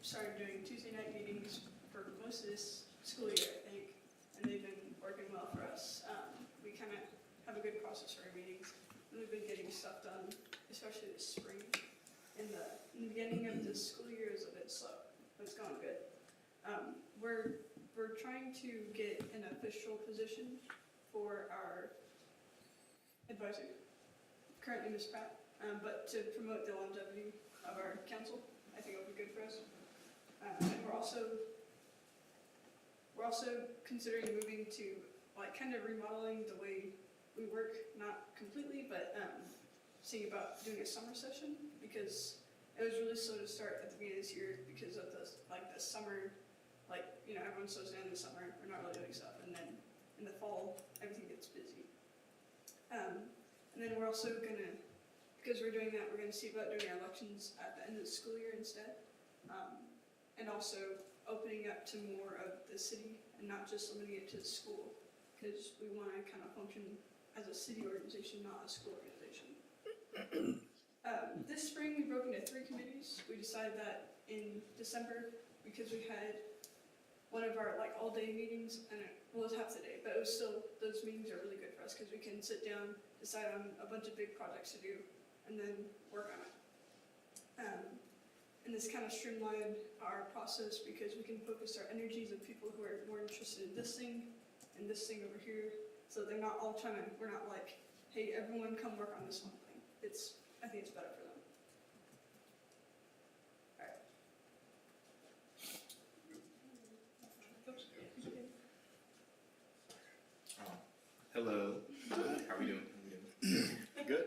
started doing Tuesday night meetings for most of this school year, I think, and they've been working well for us. We kind of have a good process for our meetings, and we've been getting stuff done, especially this spring. In the beginning of the school year is a bit slow, but it's going good. We're trying to get an official position for our advisor, currently Ms. Pratt, but to promote the longevity of our council, I think it would be good for us. And we're we're also considering moving to, like, kind of remodeling the way we work, not completely, but, seeing about doing a summer session, because it was really slow to start at the beginning of this year because of the, like, the summer, like, you know, everyone slows down in the summer, we're not really doing stuff, and then in the fall, everything gets busy. And then we're also gonna, because we're doing that, we're gonna see about doing our elections at the end of the school year instead. And also opening up to more of the city and not just limiting it to the school, because we wanna kind of function as a city organization, not a school organization. This spring, we broke into 3 committees. We decided that in December, because we had one of our, like, all-day meetings, and it was half the day, but it was still, those meetings are really good for us, because we can sit down, decide on a bunch of big projects to do, and then work on it. And this kind of streamlined our process, because we can focus our energies on people who are more interested in this thing and this thing over here, so they're not all trying to, we're not like, hey, everyone come work on this one thing. I think it's better for them. Hello. How we doing? Good.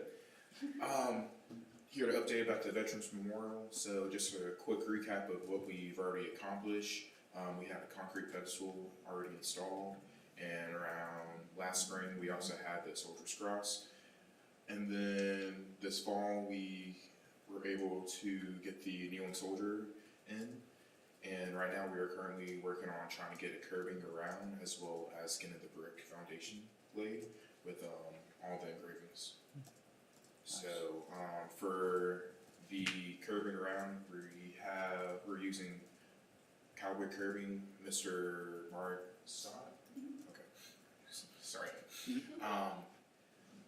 Here to update about the Veterans Memorial. So just a quick recap of what we've already accomplished. We had a concrete pedestal already installed, and around last spring we also had the Soldier's Cross. And then this fall we were able to get the kneeling soldier in. And right now we are currently working on trying to get it curving around, as well as getting the brick foundation laid with all the engravings. So for the curving around, we're using Cowboy Curving, Mr. Mark Stott. Okay, sorry.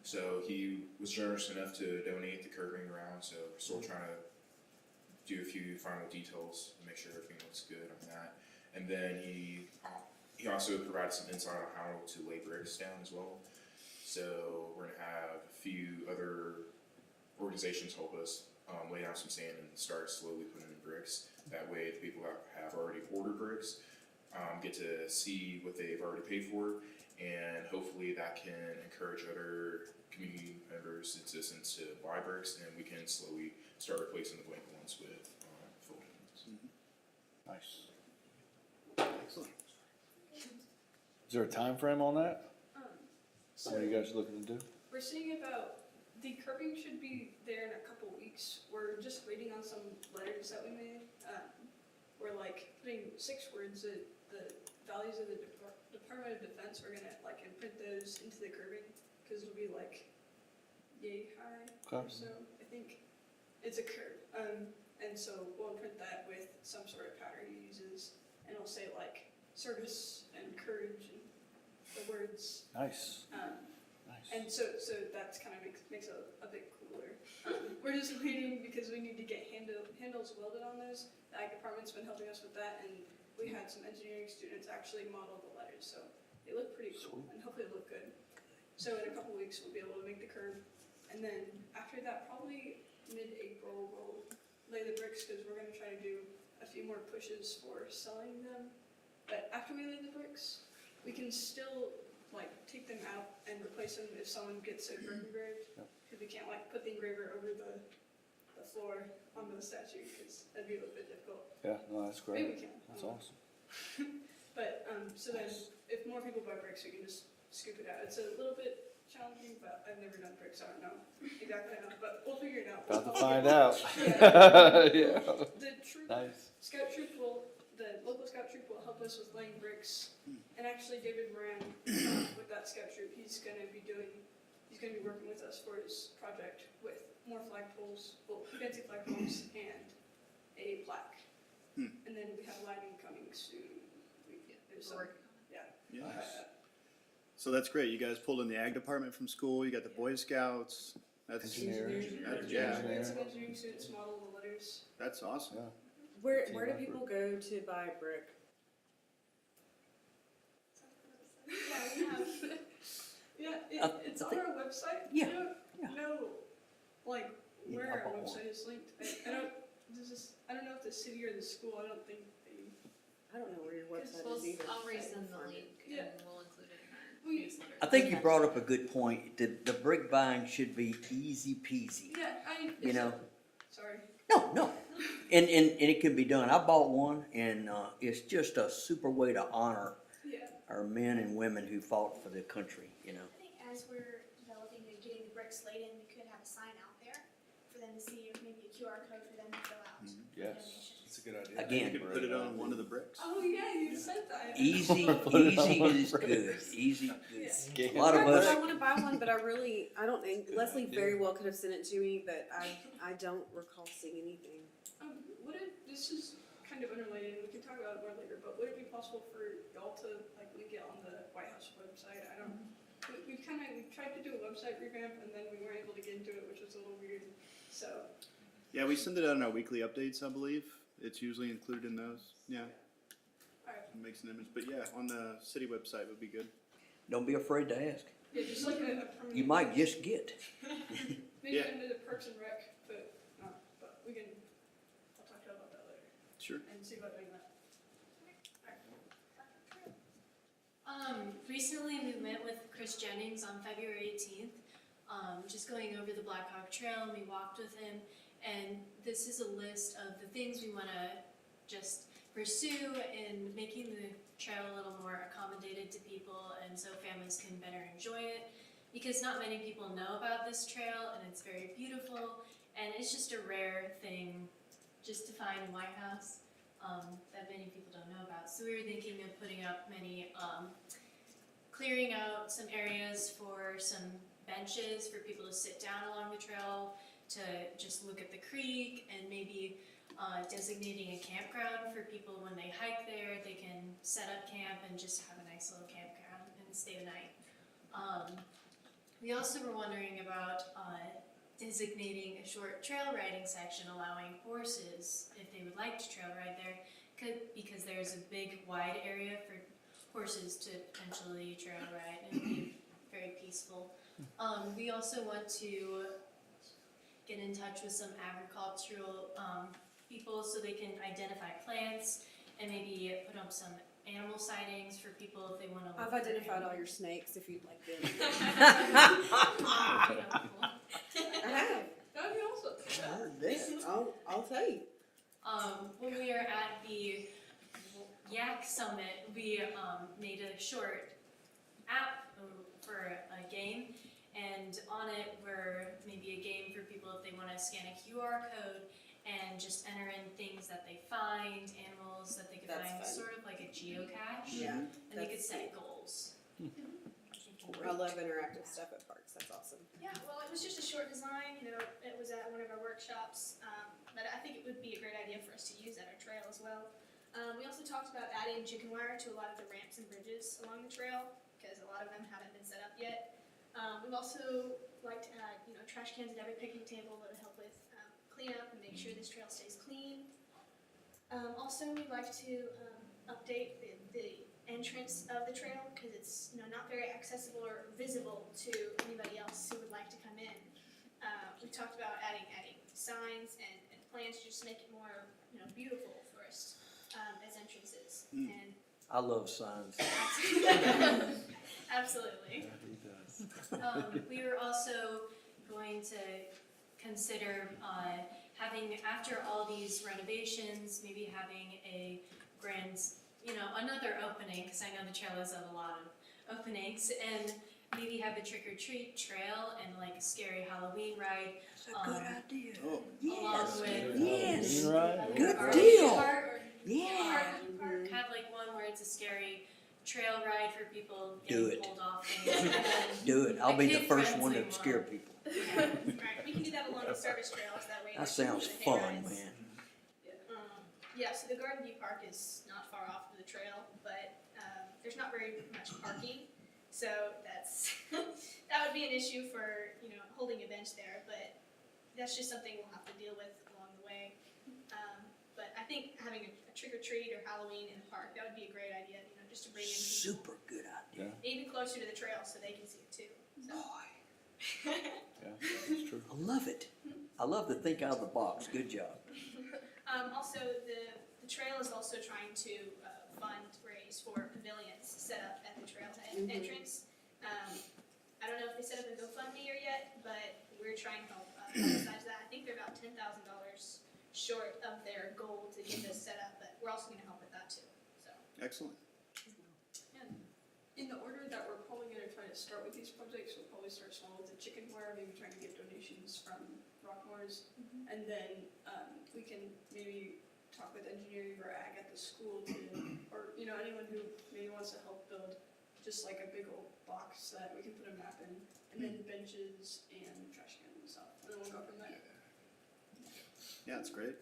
So he was generous enough to donate the curving around. So we're still trying to do a few final details to make sure everything looks good on that. And then he also provided some insight on how to lay bricks down as well. So we're gonna have a few other organizations help us lay down some sand and start slowly putting in bricks. That way the people that have already ordered bricks get to see what they've already paid for, and hopefully that can encourage other community members and citizens to buy bricks, and we can slowly start replacing the blank ones with full ones. Nice. Excellent. Is there a time frame on that? So What are you guys looking to do? we're seeing about, the curbing should be there in a couple weeks. We're just waiting on some letters that we made. We're like putting 6 words that the values of the Department of Defense, we're gonna like imprint those into the curbing, because it'll be like yay high or Okay. so. I think it's a curve. And so we'll imprint that with some sort of pattern he uses, and it'll say like service and courage and the words. Nice. Nice. And so that's kind of makes it a bit cooler. We're just waiting because we need to get handles welded on those. The ag department's been helping us with that, and we had some engineering students actually model the letters, so they look pretty cool, and hopefully they look good. So in a couple weeks we'll be able to make the curve, and then after that, probably mid-April, we'll lay the bricks, because we're going to try to do a few more pushes for selling them. But after we lay the bricks, we can still like take them out and replace them if someone gets it engraved, because we can't like put the engraver over the floor onto the statue, because that'd be a little bit difficult. Yeah, no, that's Maybe great. we can. That's awesome. But so then if more people buy bricks, we can just scoop it out. It's a little bit challenging, but I've never done bricks, so I don't know exactly how, but we'll figure it out. About to find out. Yeah. Yeah. The troop, Nice. the local scout troop will help us with laying bricks, and actually David Moran, with that scout troop, he's gonna be working with us for his project with more flagpoles, well, fancy flagpoles, and a plaque. And then we have lighting coming soon. There's some, yeah. Yes. So that's great. You guys pulled in the ag department from school. You got the Boy Scouts. That's Engineers. Yeah. We had some engineering students model the letters. That's awesome. Yeah. Where Team do effort. people go to buy brick? Yeah, we have. It's on our website. Yeah, I don't yeah. know, like, Yeah, where I'll our buy one. website is linked. I don't know if the city or the school, I don't think they I don't know where your website We'll, is either. I'll resend the Find link it. Yeah. and we'll include it in our We- newsletter. I think you brought up a good point. The brick buying should be easy peasy, Yeah, you know? sorry. No. And it can be done. I bought one and, it's just a super way to honor Yeah. our men and women who fought for the country, you know? I think as we're developing and getting the bricks laid in, we could have a sign out there for them to see, or maybe a QR code for them to fill out. Yes, Donations. that's a good idea. Again. You could put it on one of the bricks. Oh, yeah, you said that. Easy is good. Easy is good. A lot of I us, wanna buy one, but I don't, and Leslie very well could have sent it to me, but I don't recall seeing anything. Would it, this is kind of unrelated, we can talk about it more later, but would it be possible for y'all to, like, link it on the White House website? I don't, we tried to do a website revamp and then we weren't able to get into it, which was a little weird, so. Yeah, we send it out in our weekly updates, I believe. It's usually included in those. Yeah. Alright. It makes an image, but yeah, on the city website would be good. don't be afraid to ask. Yeah, just like a permanent. You might just get. Maybe Yeah. into the Parks and Rec, but we can, I'll talk to you about that later Sure. and see about doing that. Recently we met with Chris Jennings on February 18th, just going over the Black Hawk Trail, and we walked with him, and this is a list of the things we wanna just pursue in making the trail a little more accommodated to people, and so families can better enjoy it, because not many people know about this trail, and it's very beautiful, and it's just a rare thing just to find in White House, that many people don't know about. So we were thinking of putting up many, clearing out some areas for some benches for people to sit down along the trail, to just look at the creek, and maybe designating a campground for people when they hike there. They can set up camp and just have a nice little campground and stay the night. We also were wondering about designating a short trail riding section, allowing horses, if they would like to trail ride there, because there's a big wide area for horses to potentially trail ride, and it'd be very peaceful. We also want to get in touch with some agricultural people so they can identify plants and maybe put up some animal sightings for people if they want to. I've identified all your snakes if you'd like them. I have. That'd be awesome. I'll tell you. When we were at the Yak Summit, we made a short app for a game, and on it were maybe a game for people if they want to scan a QR code and just enter in things that they find, animals that they could That's find, fun. sort of like a geocache, Yeah. and they could set goals. I love interactive stuff at parks. That's awesome. Yeah, well, it was just a short design, it was at one of our workshops, but I think it would be a great idea for us to use at our trail as well. We also talked about adding chicken wire to a lot of the ramps and bridges along the trail, because a lot of them haven't been set up yet. We've also liked to add, trash cans at every picnic table that would help with cleanup and make sure this trail stays clean. Also, we'd like to update the entrance of the trail, because it's not very accessible or visible to anybody else who would like to come in. We talked about adding signs and plans to just make it more beautiful for us as entrances. And I love signs. absolutely. We were also going to consider having, after all these renovations, maybe having a grand, another opening, because I know the trail has a lot of openings, and maybe have a trick-or-treat trail and like a scary Halloween ride. That's a good idea. Oh, Along with Yes. Right. Good RV deal. park, Yeah. RV park, have like one where it's a scary trail ride for people Do getting it. pulled off things. And then Do it. I'll a be the first kid-friendly one to one. scare people. Right, we can do that along the service trails, that way. That sounds fun, man. Yeah, so the Garden View Park is not far off of the trail, but there's not very much parking, so that's that would be an issue for holding events there. But that's just something we'll have to deal with along the way. But I think having a trick or treat or Halloween in the park, that would be a great idea. Just to bring in people Super good idea. even closer to the trail so they can see it too. So. Boy, Yeah, that's true. I love it. I love to think out of the box. Good job. Also, the trail is also trying to fundraise for pavilions set up at the trailhead entrance. I don't know if they set up a GoFundMe yet, but we're trying to help besides that. I think they're about $10,000 short of their goal to get this set up, but we're also gonna help with that too, so. Excellent. And in the order that we're probably gonna try to start with these projects, we'll probably start small with the chicken wire, maybe trying to get donations from Rockmore's. And then, we can maybe talk with engineering or ag at the school to, or, you know, anyone who maybe wants to help build just like a big old box that we can put a map in, and then benches and trash cans and stuff, and then we'll go from there. Yeah, that's great.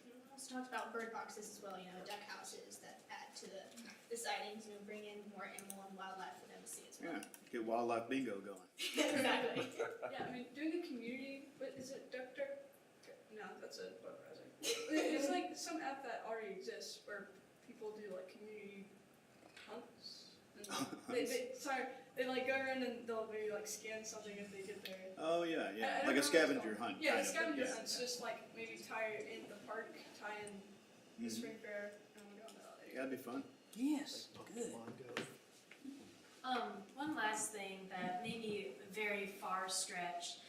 We also talked about bird boxes as well, you know, duck houses that add to the sightings, you know, bring in more animal and wildlife for them to see as well. Yeah, get wildlife bingo going. Exactly. Yeah, I mean, doing the community, what is it, Duck? No, that's a web browser. It's like some app that already exists where people do like community hunts. And they like go around and they'll maybe like scan something if they get there. Oh, yeah, I yeah, don't like a know scavenger what's hunt. Yeah, kind of, scavenger yeah. hunts, just like maybe tie it in the park, tie in the spring fair, and we'll go on that. That'd be fun. Yes, good. One last thing that may be a very far stretch,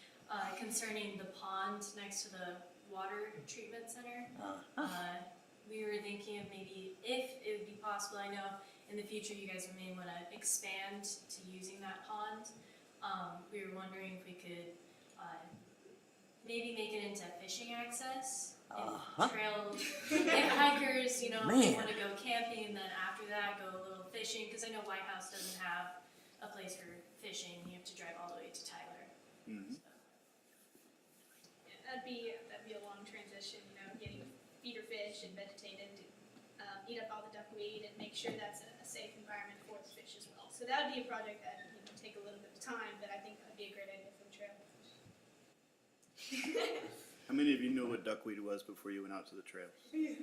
concerning the pond next to the water treatment center. We were thinking of maybe, if it would be possible, I know in the future you guys may want to expand to using that pond. We were wondering if we could maybe make it into fishing access. If trail, if hikers, you know, if they Man. want to go camping and then after that go a little fishing, because I know White House doesn't have a place for fishing. You have to drive all the way to Tyler. Mhm. So. Yeah, that'd be a long transition, you know, getting feeder fish and vegetative to eat up all the duckweed and make sure that's a safe environment for the fish as well. So that would be a project that would take a little bit of time, but I think that would be a great idea for the trail. How many of you knew what duckweed was before you went out to the trails? You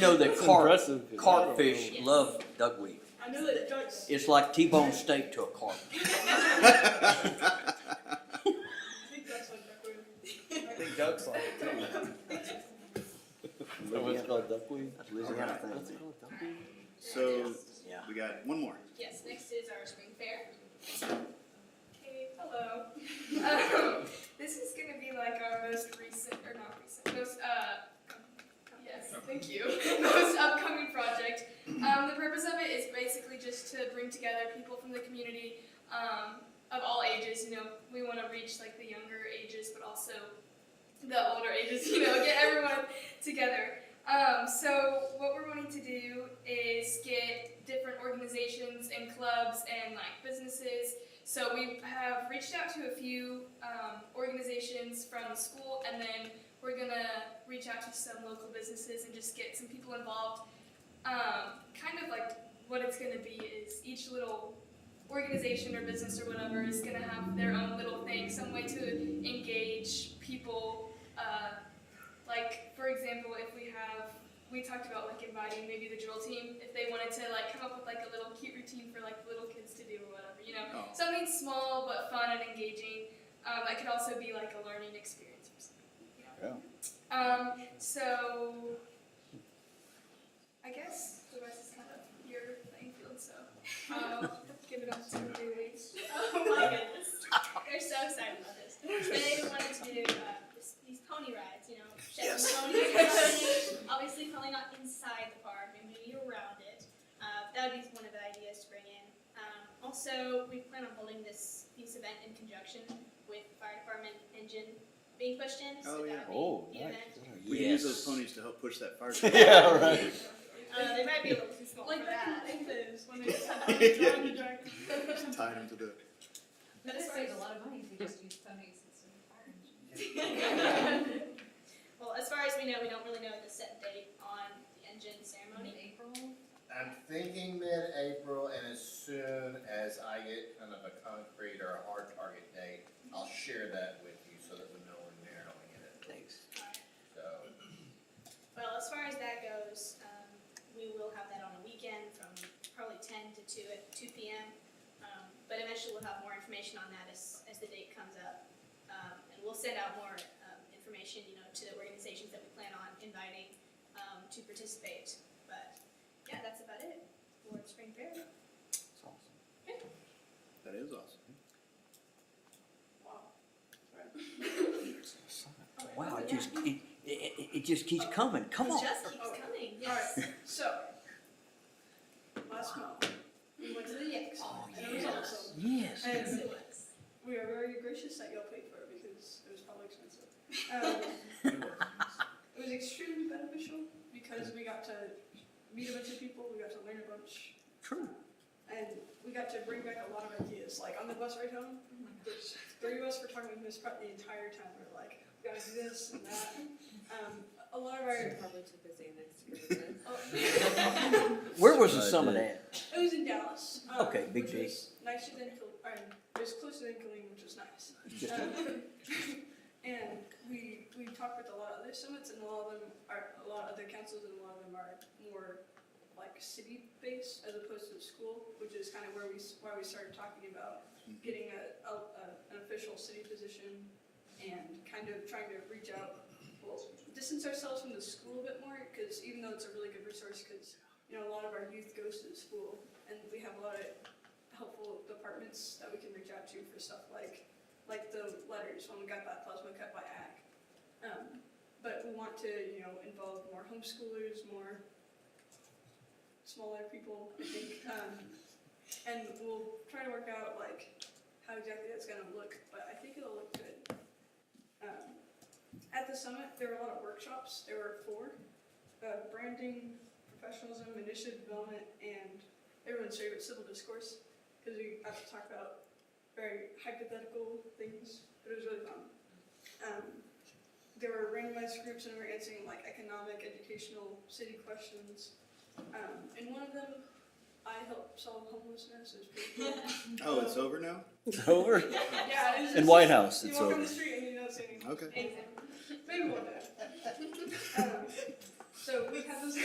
know that impressive, 'cause I don't carpfish know. love duckweed. I know that ducks. It's like T-bone steak to a carp. I think that's like duckweed. I think Doug's like it too. Is that what it's called, duckweed? Louisiana thing. What's it called, duckweed? So, Yeah. we got one more. Yes, next is our spring fair. Okay, hello. This is gonna be like our most recent, or not recent, most, yes, thank you, most upcoming project. The purpose of it is basically just to bring together people from the community, of all ages, you know, we wanna reach like the younger ages, but also the older ages, you know, get everyone together. So what we're wanting to do is get different organizations and clubs and like businesses. So we have reached out to a few organizations from the school, and then we're gonna reach out to some local businesses and just get some people involved. Kind of like what it's gonna be is each little organization or business or whatever is gonna have their own little thing, some way to engage people. Like for example, if we talked about like inviting maybe the drill team, if they wanted to like come up with like a little cute routine for like little kids to do or whatever, you know, Oh. something small but fun and engaging. That could also be like a learning experience or something. You know? So I guess the rest is kind of your playing field, so I'll give it up to Julie. Oh my goodness. They're so excited about this. They wanted to do these pony rides, you know, chef's ponies. Obviously, probably not inside the park, maybe around it. That would be one of the ideas to bring in. Also, we plan on holding this event in conjunction with the fire department engine being pushed in. So Oh, yeah. that would be Oh, the nice. event. We can use those ponies to help push that fire. Yeah, right. They might be a little too small Like for that. back in the days when they just had Yeah. to drive the Tie them to the. But this saves a lot of money if you just use ponies instead of fire engines. Well, as far as we know, we don't really know the set date on the engine ceremony. April? I'm thinking mid-April, and as soon as I get kind of a concrete or a hard target date, I'll share that with you so that we know we're narrowing it. Thanks. So, Well, as far as that goes, we will have that on a weekend from probably 10 to 2 at 2 p.m. But eventually we'll have more information on that as the date comes up. And we'll send out more information, you know, to the organizations that we plan on inviting to participate. But yeah, that's about it for the spring fair. That's awesome. That is awesome. Wow, it just keeps coming, come on. It just keeps coming, yes. Alright, so, last month, we went to the Yanks, and it was awesome. Yes. And we are very gracious that y'all paid for it because it was probably expensive. It was extremely beneficial because we got to meet a bunch of people, we got to learn a bunch. True. And we got to bring back a lot of ideas, like on the bus ride home, there's 3 of us were talking with Miss Pratt the entire time, we were like, we gotta do this and that. A lot of our, Probably took us Annex to go to bed. Where was the summit at? it was in Dallas. Okay, big which D. was nicer than, it was closer than Killeen, which was nice. Just And we talked with a lot of other summits, and a lot of them are, a lot of other councils, and a lot of them are more like city-based as opposed to school, which is kind of why we started talking about getting an official city position and kind of trying to reach out, well, distance ourselves from the school a bit more, because even though it's a really good resource, because, you know, a lot of our youth goes to the school, and we have a lot of helpful departments that we can reach out to for stuff like the letters when we got that plasma cut by AG. But we want to, you know, involve more homeschoolers, more smaller people, I think. And we'll try to work out like how exactly that's gonna look, but I think it'll look good. At the summit, there were a lot of workshops. There were 4: branding, professionalism, initiative development, and everyone's favorite, civil discourse, because we got to talk about very hypothetical things, but it was really fun. There were randomized groups, and we were answering like economic, educational, city questions. In one of them, I helped solve homelessness. It was pretty cool. Oh, it's over now? Over? Yeah, it's In White House, you it's walk over. on the street and you don't see anything. Okay. Anything. Maybe one day. So we had those,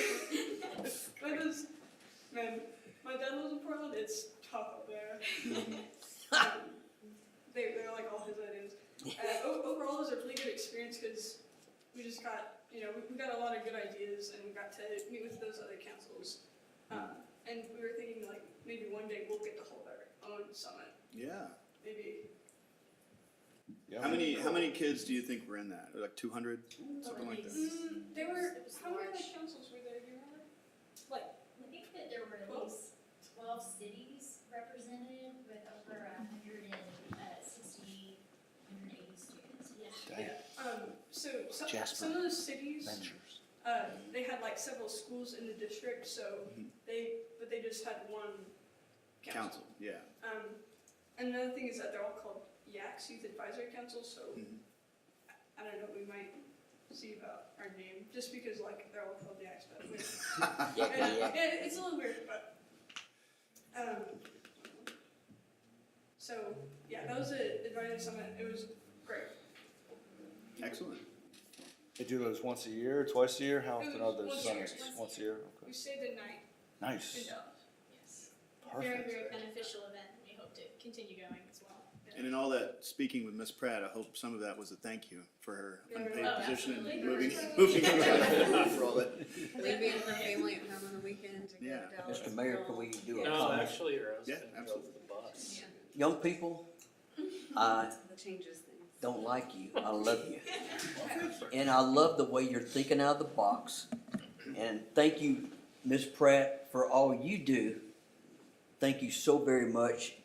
man, my dad lives in Portland, it's tough up there. They're like all his ideas. Overall, it was a really good experience because we just got, you know, we got a lot of good ideas, and we got to meet with those other councils. And we were thinking like maybe one day we'll get to hold our own summit. Yeah. Maybe. Yeah. How many kids do you think were in that? Like 200? Something like that? There were, It was how many large. like councils were there, do you remember? Like, I think that there were at least 12 cities represented with over 160, 180 students. Yeah. so Jasper. some of those cities, Ventures. they had like several schools in the district, so they just had one council. Council, yeah. And another thing is that they're all called YACS, Youth Advisory Council, so I don't know, we might see about our name, just because like they're all called YACS, but it's a little weird, but, so, yeah, that was an advisory summit, it was great. Excellent. They do those once a year, twice a year? How It often was are those once a year. summits? Once a year? We Okay. stayed the night in Nice. Dallas. Yes. Very, Perfect. very beneficial event, and we hope to continue going as well. And in all that speaking with Miss Pratt, I hope some of that was a thank you for her unpaid Oh, position and absolutely. moving for all that. Leaving her family at home on the weekend to go Yeah. to Dallas. Mr. Mayor, can we do a No, comment? actually, her Yeah, husband drove absolutely. the bus. Yeah, Young people, I that changes things. don't like you, I love you. And I love the way you're thinking out of the box. And thank you, Ms. Pratt, for all you do. Thank you so very much.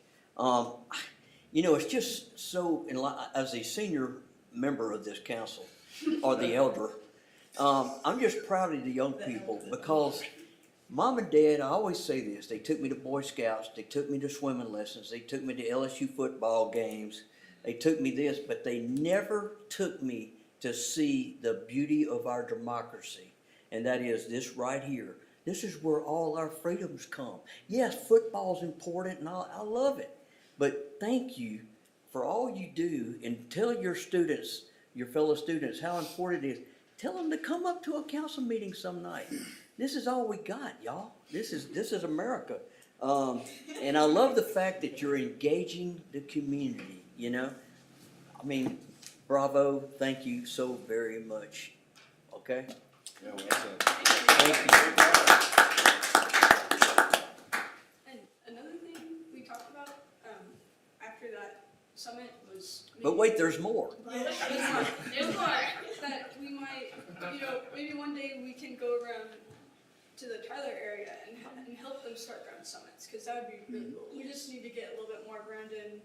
You know, it's just so, as a senior member of this council, or the elder, I'm just proud of the young people because Mom and Dad, I always say this, they took me to Boy Scouts, they took me to swimming lessons, they took me to LSU football games, they took me this, but they never took me to see the beauty of our democracy. And that is this right here. This is where all our freedoms come. Yes, football's important and I love it. But thank you for all you do, and tell your students, your fellow students, how important it is. Tell them to come up to a council meeting some night. This is all we got, y'all. This is America. And I love the fact that you're engaging the community, you know? I mean, bravo, thank you so very much. okay? Yeah, well said. Thank you. And another thing we talked about, after that summit was. But wait, there's more. There's more. That we might, maybe one day we can go around to the Tyler area and help them start ground summits, cause that would be really cool. We just need to get a little bit more grounded,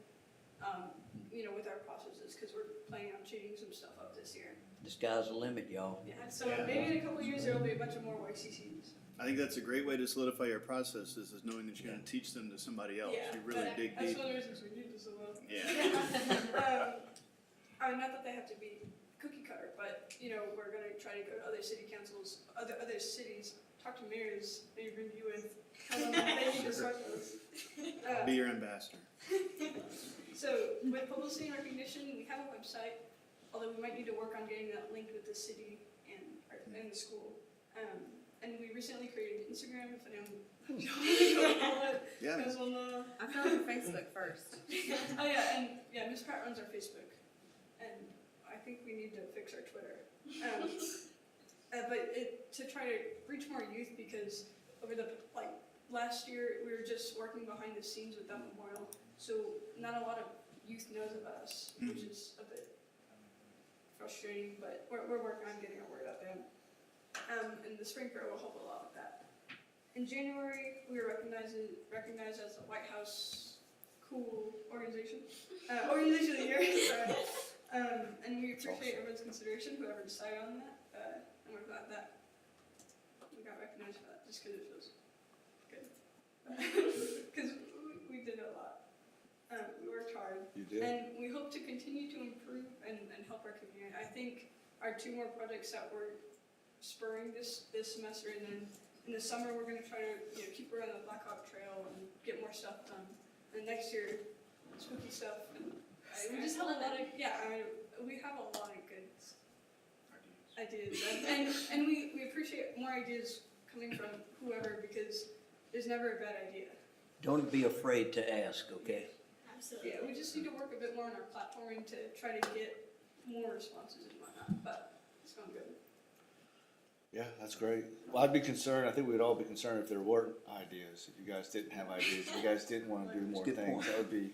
with our processes, cause we're planning on shooting some stuff up this year. The sky's the limit, y'all. Yeah, so maybe in a couple of years, there'll be a bunch of more YCCs. I think that's a great way to solidify your processes, is knowing that you're gonna teach them to somebody else. Yeah, You really dig that's deep. one of the reasons we do this so well. Yeah. Not that they have to be cookie cutter, but, we're gonna try to go to other city councils, other cities, talk to mayors, maybe bring you in, tell them they need to start those. I'll be your ambassador. So, with publicity and recognition, we have a website, although we might need to work on getting that linked with the city and the school. And we recently created Instagram, if anyone follow it. Yeah. Guys wanna- I found your Facebook first. Oh yeah, and Miss Pratt runs our Facebook, and I think we need to fix our Twitter. But to try to reach more youth, because over the last year we were just working behind the scenes with that memorial, so not a lot of youth knows about us, which is a bit frustrating. But we're working on getting our word out there. And the spring fair will help a lot with that. In January, we were recognized as the White House Cool Organization. Organization of the Year, sorry. And we appreciate everyone's consideration, whoever decided on that. And we're glad that we got recognized for that, just because it feels good. Because we did a lot. We worked hard. You did. And we hope to continue to improve and help our community. I think our 2 more projects that we're spurring this semester, and then in the summer we're going to try to keep around the Black Hawk Trail and get more stuff done. And next year, spooky stuff. And we just have a lot of we have a lot of good ideas, and we appreciate more ideas coming from whoever, because there's never a bad idea. Don't be afraid to ask, okay? Absolutely. Yeah, we just need to work a bit more on our platforming to try to get more responses and whatnot, but it's going good. Yeah, that's great. Well, I'd be concerned, I think we'd all be concerned if there weren't ideas, if you guys didn't have ideas, if you guys didn't wanna do more Good things, point. that would be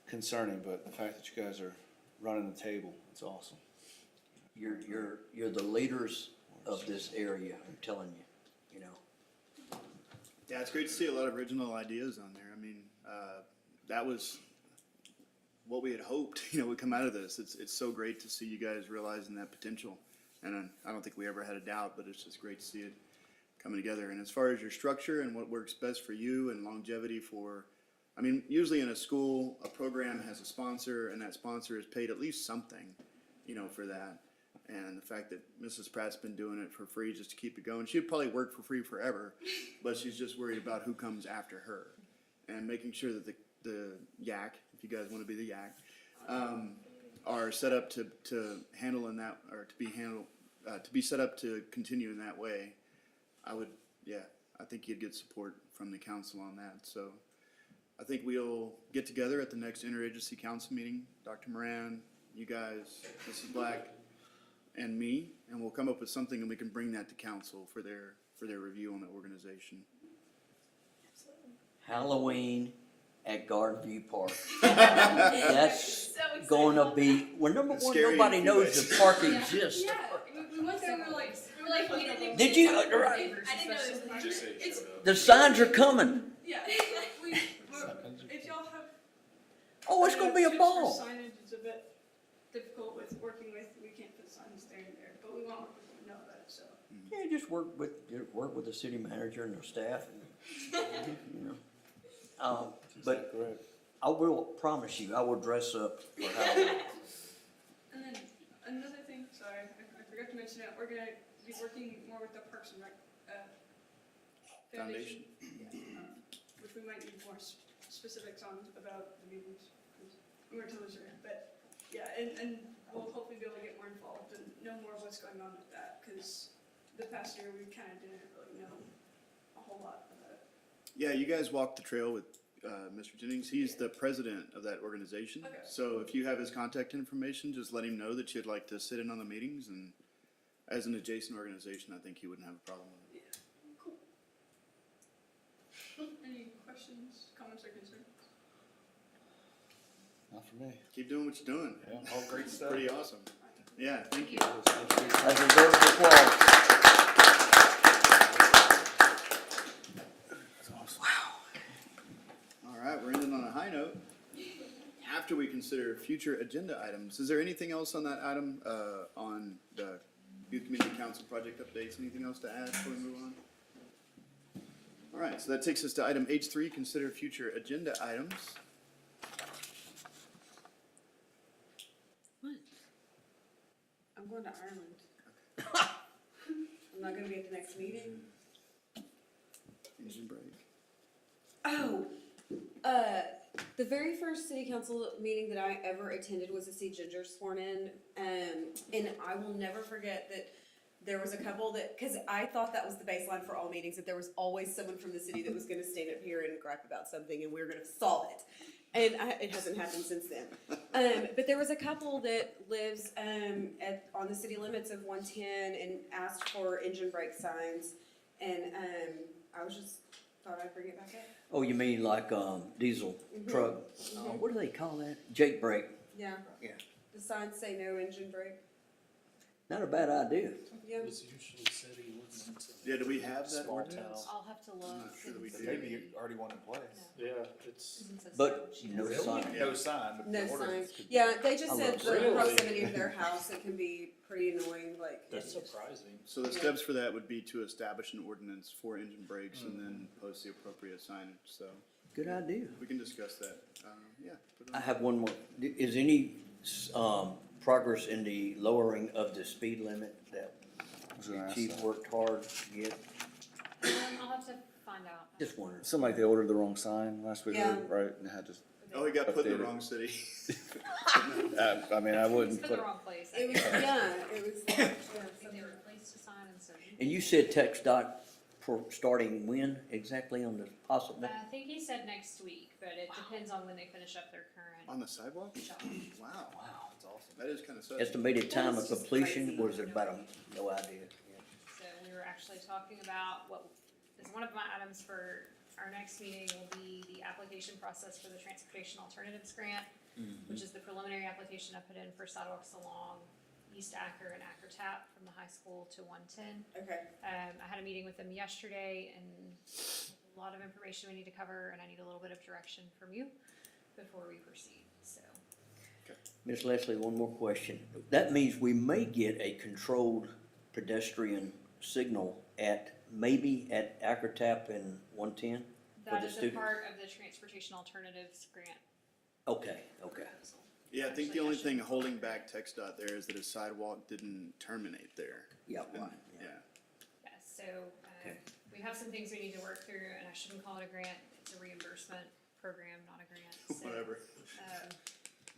concerning, but the fact that you guys are running the table, it's awesome. You're the leaders of this area, I'm telling you, Yeah, it's great to see a lot of original ideas on there. I mean, that was what we had hoped, would come out of this. It's so great to see you guys realizing that potential. And I don't think we ever had a doubt, but it's just great to see it coming together. And as far as your structure and what works best for you and longevity usually in a school, a program has a sponsor, and that sponsor is paid at least something, for that. And the fact that Mrs. Pratt's been doing it for free just to keep it going, she'd probably work for free forever, but she's just worried about who comes after her. And making sure that the yak, if you guys want to be the yak, are set up to handle in that, or to be set up to continue in that way. I think you'd get support from the council on that. So I think we'll get together at the next interagency council meeting, Dr. Moran, you guys, Mrs. Black, and me, and we'll come up with something, and we can bring that to council for their review on the organization. Halloween at Garden View Park. That's going to be, number one, Scary nobody in a few knows ways. the park exists. Yeah, we went there, we were like, we didn't Did you, I didn't know there was it's, the signs are coming. yeah, if y'all have. Oh, it's gonna be a tips ball. for signage, it's a bit difficult with working with, we can't put signs there and there, but we want people to know about it, so. Yeah, just work with the city manager and their staff, but Correct. I will promise you, I will dress up for Halloween. And then another thing, sorry, I forgot to mention it, we're gonna be working more with the Parks and Rec, Foundation. Which we might need more specifics on about the meetings, because we weren't totally sure, but, yeah, and we'll hopefully be able to get more involved and know more of what's going on with that, because the past year we kinda didn't really know a whole lot about it. Yeah, you guys walked the trail with Mr. Jennings. He's the president of that organization. Okay. So if you have his contact information, just let him know that you'd like to sit in on the meetings, and As an adjacent organization, I think he wouldn't have a problem with it. Any questions, comments, or concerns? Not for me. Keep doing what you're doing. Yeah, all great stuff. Pretty awesome. Yeah, thank you. That deserves applause. All right, we're ending on a high note. After we consider future agenda items, is there anything else on that item, on the Youth Community Council project updates? Anything else to add before we move on? All right, so that takes us to item H3, consider future agenda items. What? I'm going to Ireland. I'm not gonna be at the next meeting. Engine break. Oh, the very first city council meeting that I ever attended was to see Ginger sworn in. And I will never forget that there was a couple that, cause I thought that was the baseline for all meetings, that there was always someone from the city that was gonna stand up here and gripe about something and we were gonna solve it. And it hasn't happened since then. But there was a couple that lives, on the city limits of 110 and asked for engine brake signs. And, I was just, thought I'd bring it back up. Oh, you mean like, diesel truck? What do they call that? Jake brake. Yeah. Yeah. The signs say no engine brake. Not a bad idea. Yeah. It's usually city ordinance. Yeah, do we have that Small ordinance? I'll have to look. I'm not sure that we do. Maybe already one in place. Yeah, it's, But no Really? sign. No sign, but No the order signs. could be. Yeah, they just I said love the Really? proximity of their house, it can be pretty annoying, like. that's surprising. So the steps for that would be to establish an ordinance for engine brakes and then post the appropriate signage, so Good idea. we can discuss that. Yeah. put it I on. have one more. Is any, progress in the lowering of the speed limit that was gonna the ask chief that. worked hard to get? I'll have to find out. Just wondering. Something like they ordered the wrong sign last week, Yeah. right? And had to, Oh, he got put in the Updated. wrong city. I mean, I It's wouldn't for put the it. wrong place. It was, yeah, it was, I think they replaced a sign and so. And you said text dot for starting when exactly on the possible? I think he said next week, but it depends on when they finish up their current On the sidewalk? job. Wow. Wow. That's awesome. That is kind of sudden. Estimated time of That's just completion, crazy. was it about no idea? So we were actually talking about what is one of my items for our next meeting will be the application process for the Transportation Alternatives Grant, which is the preliminary application I put in for sidewalks along East Acker and Acker Tap from the high school to 110. okay. I had a meeting with them yesterday and a lot of information we need to cover, and I need a little bit of direction from you before we proceed, so. Miss Leslie, one more question. That means we may get a controlled pedestrian signal maybe at Acrotap and 110 for That the is a students? part of the Transportation Alternatives Grant. Okay, okay. Yeah, I think the only thing holding back TxDOT there is that a sidewalk didn't terminate there. Yeah, right. Yeah. Yes, so, Okay. we have some things we need to work through, and I shouldn't call it a grant, it's a reimbursement program, not a grant, so. Whatever.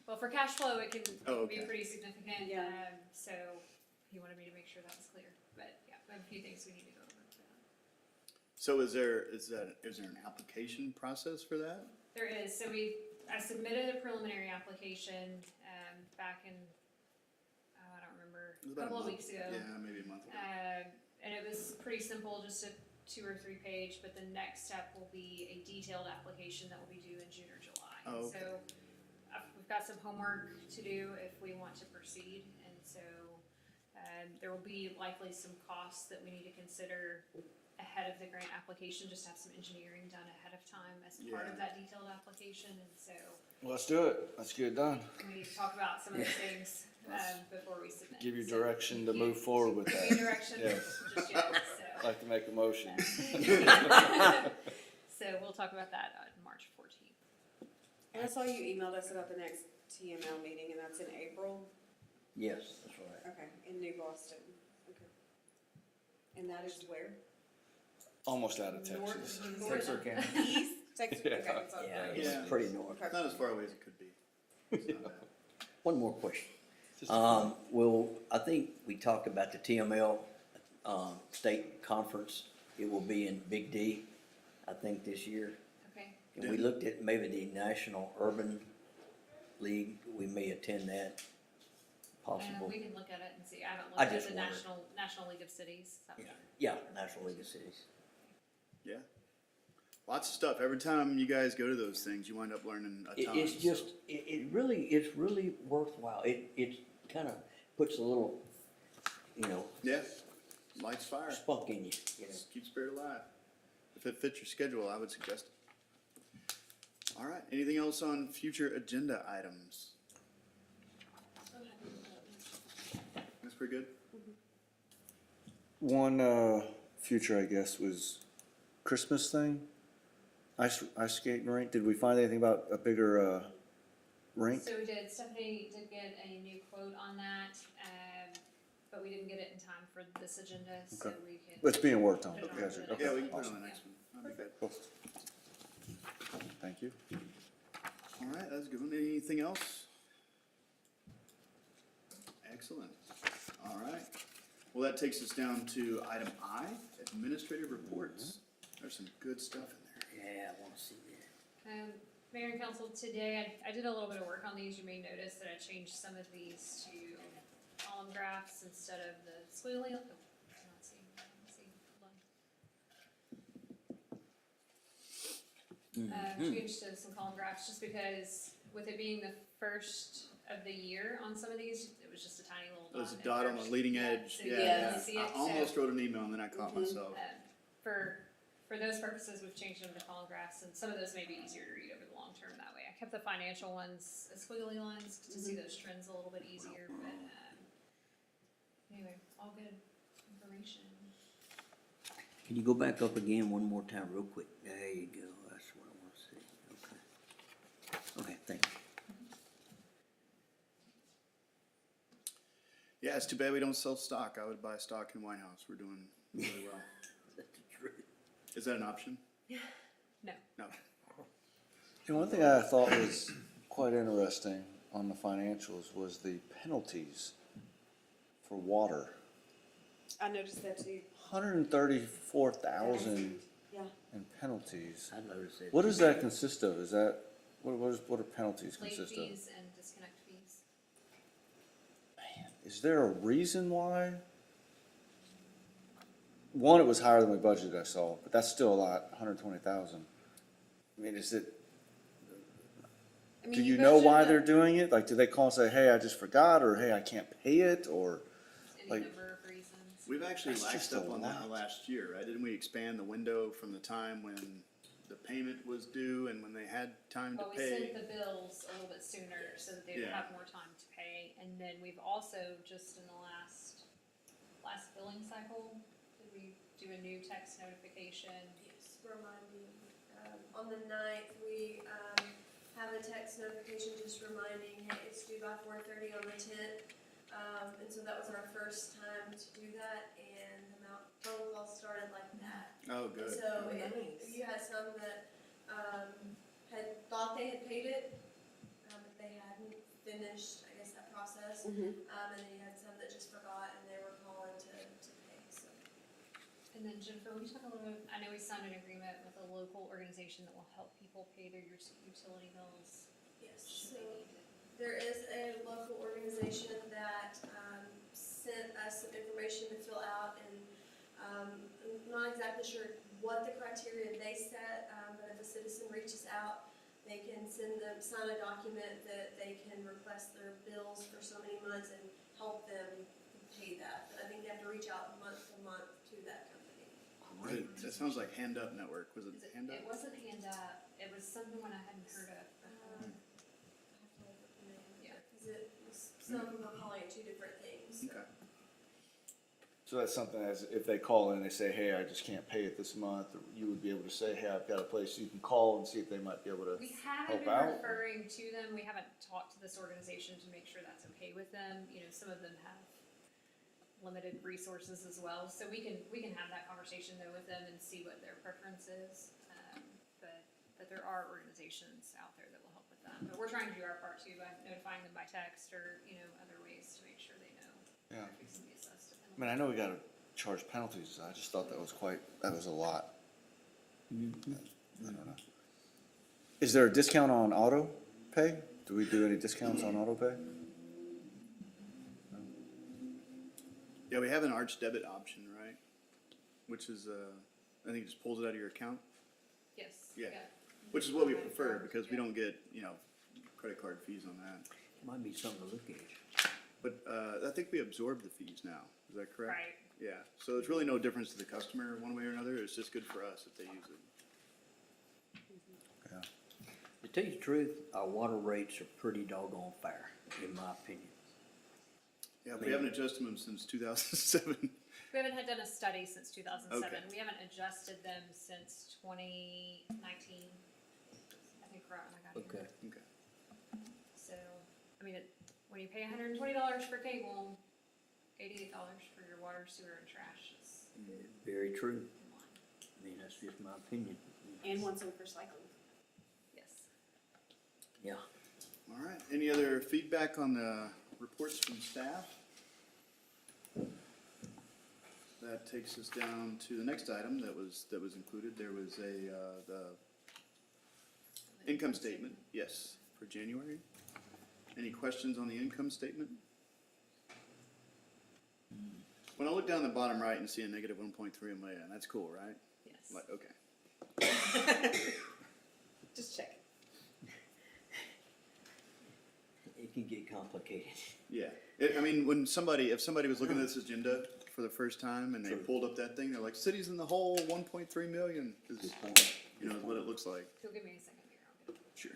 Well, for cash flow, it can Oh, be okay. pretty significant, Yeah. So he wanted me to make sure that was clear, but yeah, we have a few things we need to go over for that. So is there an application process for that? There is, so I submitted a preliminary application, back in, I don't remember, It was a about couple of month. weeks ago. Yeah, maybe a month ago. And it was pretty simple, just a 2 or 3 page, but the next step will be a detailed application that will be due in June or July. Oh, okay. So, we've got some homework to do if we want to proceed, and so, there will be likely some costs that we need to consider ahead of the grant application, just to have some engineering done ahead of time as part Yeah. of that detailed application, and so, Well, let's do it. Let's get it done. we need to talk about some of those things, before we submit. Give you So, direction to yeah, move forward with give that. you direction Yeah. just yet, I'd so. like to make a motion. So we'll talk about that on March 14th. And I saw you emailed us about the next TML meeting, and that's in April, Yes, that's right. okay, in New Boston, okay. And that is where? Almost out of Texas. Texarkana. East Texas, okay, it's on Yeah, the- it's Yeah. pretty north. Okay. Not as far away as it could be. It's not bad. One more question. Just Well, I think we talked about the TML, state conference. It will be in Big D, I think, this year. Okay. And we looked at maybe the National Urban League, we may attend that. possible. We can look at it and see. I haven't I looked at just the wondered. National League of Cities. So. Yeah, National League of Cities. Yeah. Lots of stuff. Every time you guys go to those things, you wind up learning a ton. It's just, it's really worthwhile. It kind of puts a little, Yeah. Lights fire. spunk in you, Just keep spirit alive. If it fits your schedule, I would suggest it. All right. Anything else on future agenda items? That's pretty good. One future, I guess, was Christmas thing. Ice skating rink. Did we find anything about a bigger rink? So we did. Stephanie did get a new quote on that, but we didn't get it in time for this agenda, so Okay. we can. It's being worked on. put it You guys for are- the okay. Yeah, we can put it Awesome. on the next one. That'd be good. Cool. Thank you. All right, that's a good one. Anything else? Excellent. All right. Well, that takes us down to item I, administrative reports. There's some good stuff in there. Yeah, I wanna see that. Mayor and Council, today I did a little bit of work on these. You may notice that I changed some of these to column graphs instead of the squiggly. Let's see, hold on. Changed to some column graphs just because with it being the first of the year on some of these, it was just a tiny little dot. There's a at dot on the first. leading Yeah, edge. so Yeah, you yeah. can see I it, so- almost wrote an email and then I caught myself. For those purposes, we've changed them to column graphs, and some of those may be easier to read over the long term that way. I kept the financial ones as squiggly lines to see those trends a little bit easier, but anyway, all good information. Can you go back up again one more time real quick? There you go, that's what I wanna see, okay. Okay, thank you. Yeah, it's too bad we don't sell stock. I would buy stock in White House. We're doing really well. That's the truth. Is that an option? No. No. And one thing I thought was quite interesting on the financials was the penalties for water. I noticed that too. 134,000 Yeah. in penalties. I noticed it. What does that consist of? Is that what are penalties Late consist of? fees and disconnect fees. Is there a reason why? One, it was higher than we budgeted, I saw, but that's still a lot, 120,000. I mean, is it, I mean, do you know why budgeted they're doing it? Like, do they call and say, hey, I just forgot, or hey, I can't pay it, or? Any Like- number of reasons. We've actually That's laxed just a up on that lot. last year, right? Didn't we expand the window from the time when the payment was due and when they had time to Well, we pay? sent the bills a little bit sooner so that they would Yeah. have more time to pay, and then we've also, just in the last billing cycle, did we do a new text notification? Yes, reminding, on the 9th, we, have a text notification just reminding, hey, it's due by 4:30 on the 10th. And so that was our first time to do that, and the phone calls started like that. Oh, And good. so Nice. you had some that, had thought they had paid it, but they hadn't finished, I guess, that process. Mm-hmm. And then you had some that just forgot and they were calling to pay, so. And then Jennifer, we talk a little bit, I know we signed an agreement with a local organization that will help people pay their utility bills. Yes, Should so they need it. there is a local organization that, sent us some information to fill out, and, I'm not exactly sure what the criteria they set, but if a citizen reaches out, they can sign a document that they can request their bills for so many months and help them pay that. But I think they have to reach out month to month to that company. Great. That sounds like Hand Up Network. Was it Is it, Hand Up? it wasn't Hand Up, it was something one I hadn't heard of before. I have to look up the name. Yeah. Because it was, some were calling it two different things. Okay. So that's something as, if they call in, they say, hey, I just can't pay it this month, or you would be able to say, hey, I've got a place you can call and see if they might be able to. We haven't help been out? referring to them, we haven't talked to this organization to make sure that's okay with them, you know, some of them have limited resources as well, so we can have that conversation though with them and see what their preference is. But there are organizations out there that will help with that, but we're trying to do our part too by notifying them by text or, you know, other ways to make sure they know. Yeah. if it's gonna be assessed. I mean, I know we gotta charge penalties, I just thought that was a lot. I don't know. Is there a discount on auto pay? Do we do any discounts on auto pay? Yeah, we have an arch debit option, right? Which is, I think it just pulls it out of your account, Yes. Yeah. which is what we prefer because we don't get, credit card fees on that. Might be something to look at. But, I think we absorb the fees now. Is that correct? Right. Yeah, so it's really no difference to the customer one way or another. It's just good for us if they use it. To tell you the truth, our water rates are pretty doggone fair, in my opinion. Yeah, we haven't adjusted them since 2007. We haven't had done a study since 2007. Okay. We haven't adjusted them since 2019. I think right when I got here. Okay. Okay. So, I mean, when you pay $120 for cable, $88 for your water, sewer, and trash is Very true. in line. I mean, that's just my opinion. And once a week recycling. Yes. Yeah. All right, any other feedback on the reports from staff? That takes us down to the next item that was included. There was the income statement, yes, for January. Any questions on the income statement? When I look down the bottom right and see a negative 1.3 million, that's cool, right? Yes. Like, okay. Just check. It can get complicated. Yeah, I mean, if somebody was looking at this agenda for the first time and they True. pulled up that thing, they're like, cities in the hole, 1.3 million is, Good point. is what it looks like. If you'll give me a second here, I'll get it. Sure.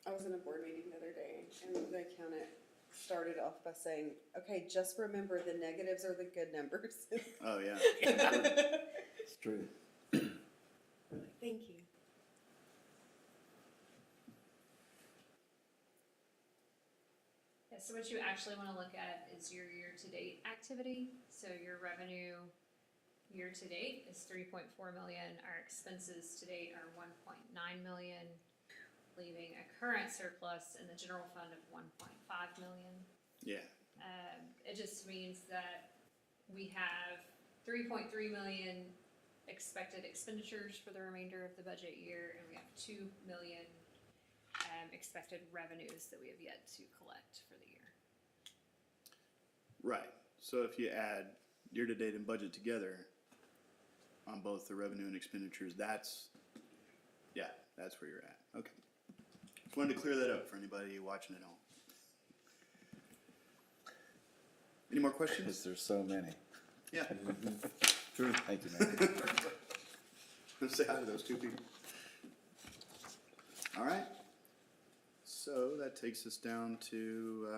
I was in a board meeting the other day, and the accountant started off by saying, okay, just remember the negatives are the good numbers. Oh, yeah. It's true. Thank you. Yeah, so what you actually want to look at is your year-to-date activity. So your revenue year-to-date is 3.4 million. Our expenses to date are 1.9 million, leaving a current surplus in the general fund of 1.5 million. Yeah. It just means that we have 3.3 million expected expenditures for the remainder of the budget year, and we have 2 million expected revenues that we have yet to collect for the year. Right. So if you add year-to-date and budget together on both the revenue and expenditures, that's where you're at. Okay. Just wanted to clear that up for anybody watching at home. Any more questions? Because there's so many. Yeah. True. Thank you, man. Let's say hi to those two people. All right. So that takes us down to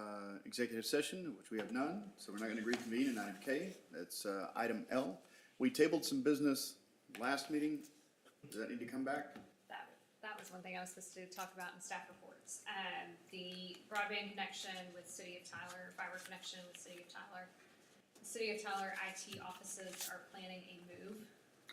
executive session, which we have none. So we're not going to reconvene in item K. That's item L. We tabled some business last meeting. Does that need to come back? That was one thing I was supposed to talk about in staff reports. The broadband connection with City of Tyler, fiber connection with City of Tyler. The City of Tyler IT offices are planning a move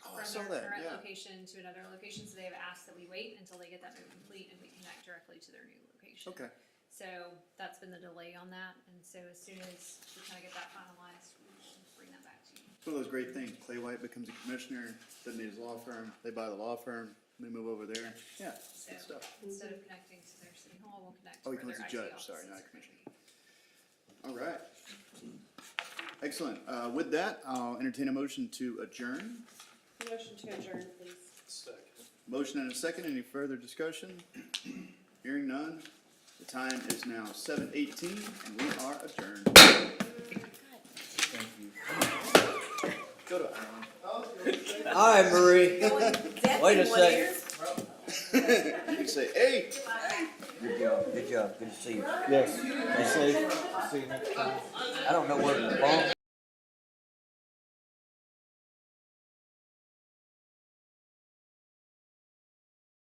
Oh, I from saw their that, current yeah. location to another location, so they have asked that we wait until they get that move complete and we connect directly to their new location. Okay. So that's been the delay on that, and so as soon as we kind of get that finalized, we will bring that back to you. It's one of those great things. Clay White becomes a commissioner, doesn't need his law firm. They buy the law firm, they move over there. Yeah, So good stuff. instead of connecting to their city hall, we'll connect Oh, to he where becomes their a IT judge, sorry, offices not a are gonna commissioner. be. All right. Excellent. With that, I'll entertain a motion to adjourn. Motion to adjourn, please. Second. Motion and a second. Any further discussion? Hearing none. The time is now 7:18 and we are adjourned. Thank you. Go to Ireland. All right, Marie. Wait a second. You can say, hey. Good job. Good job. Good to see you. Yes. Be safe. See you next time. I don't know where the phone.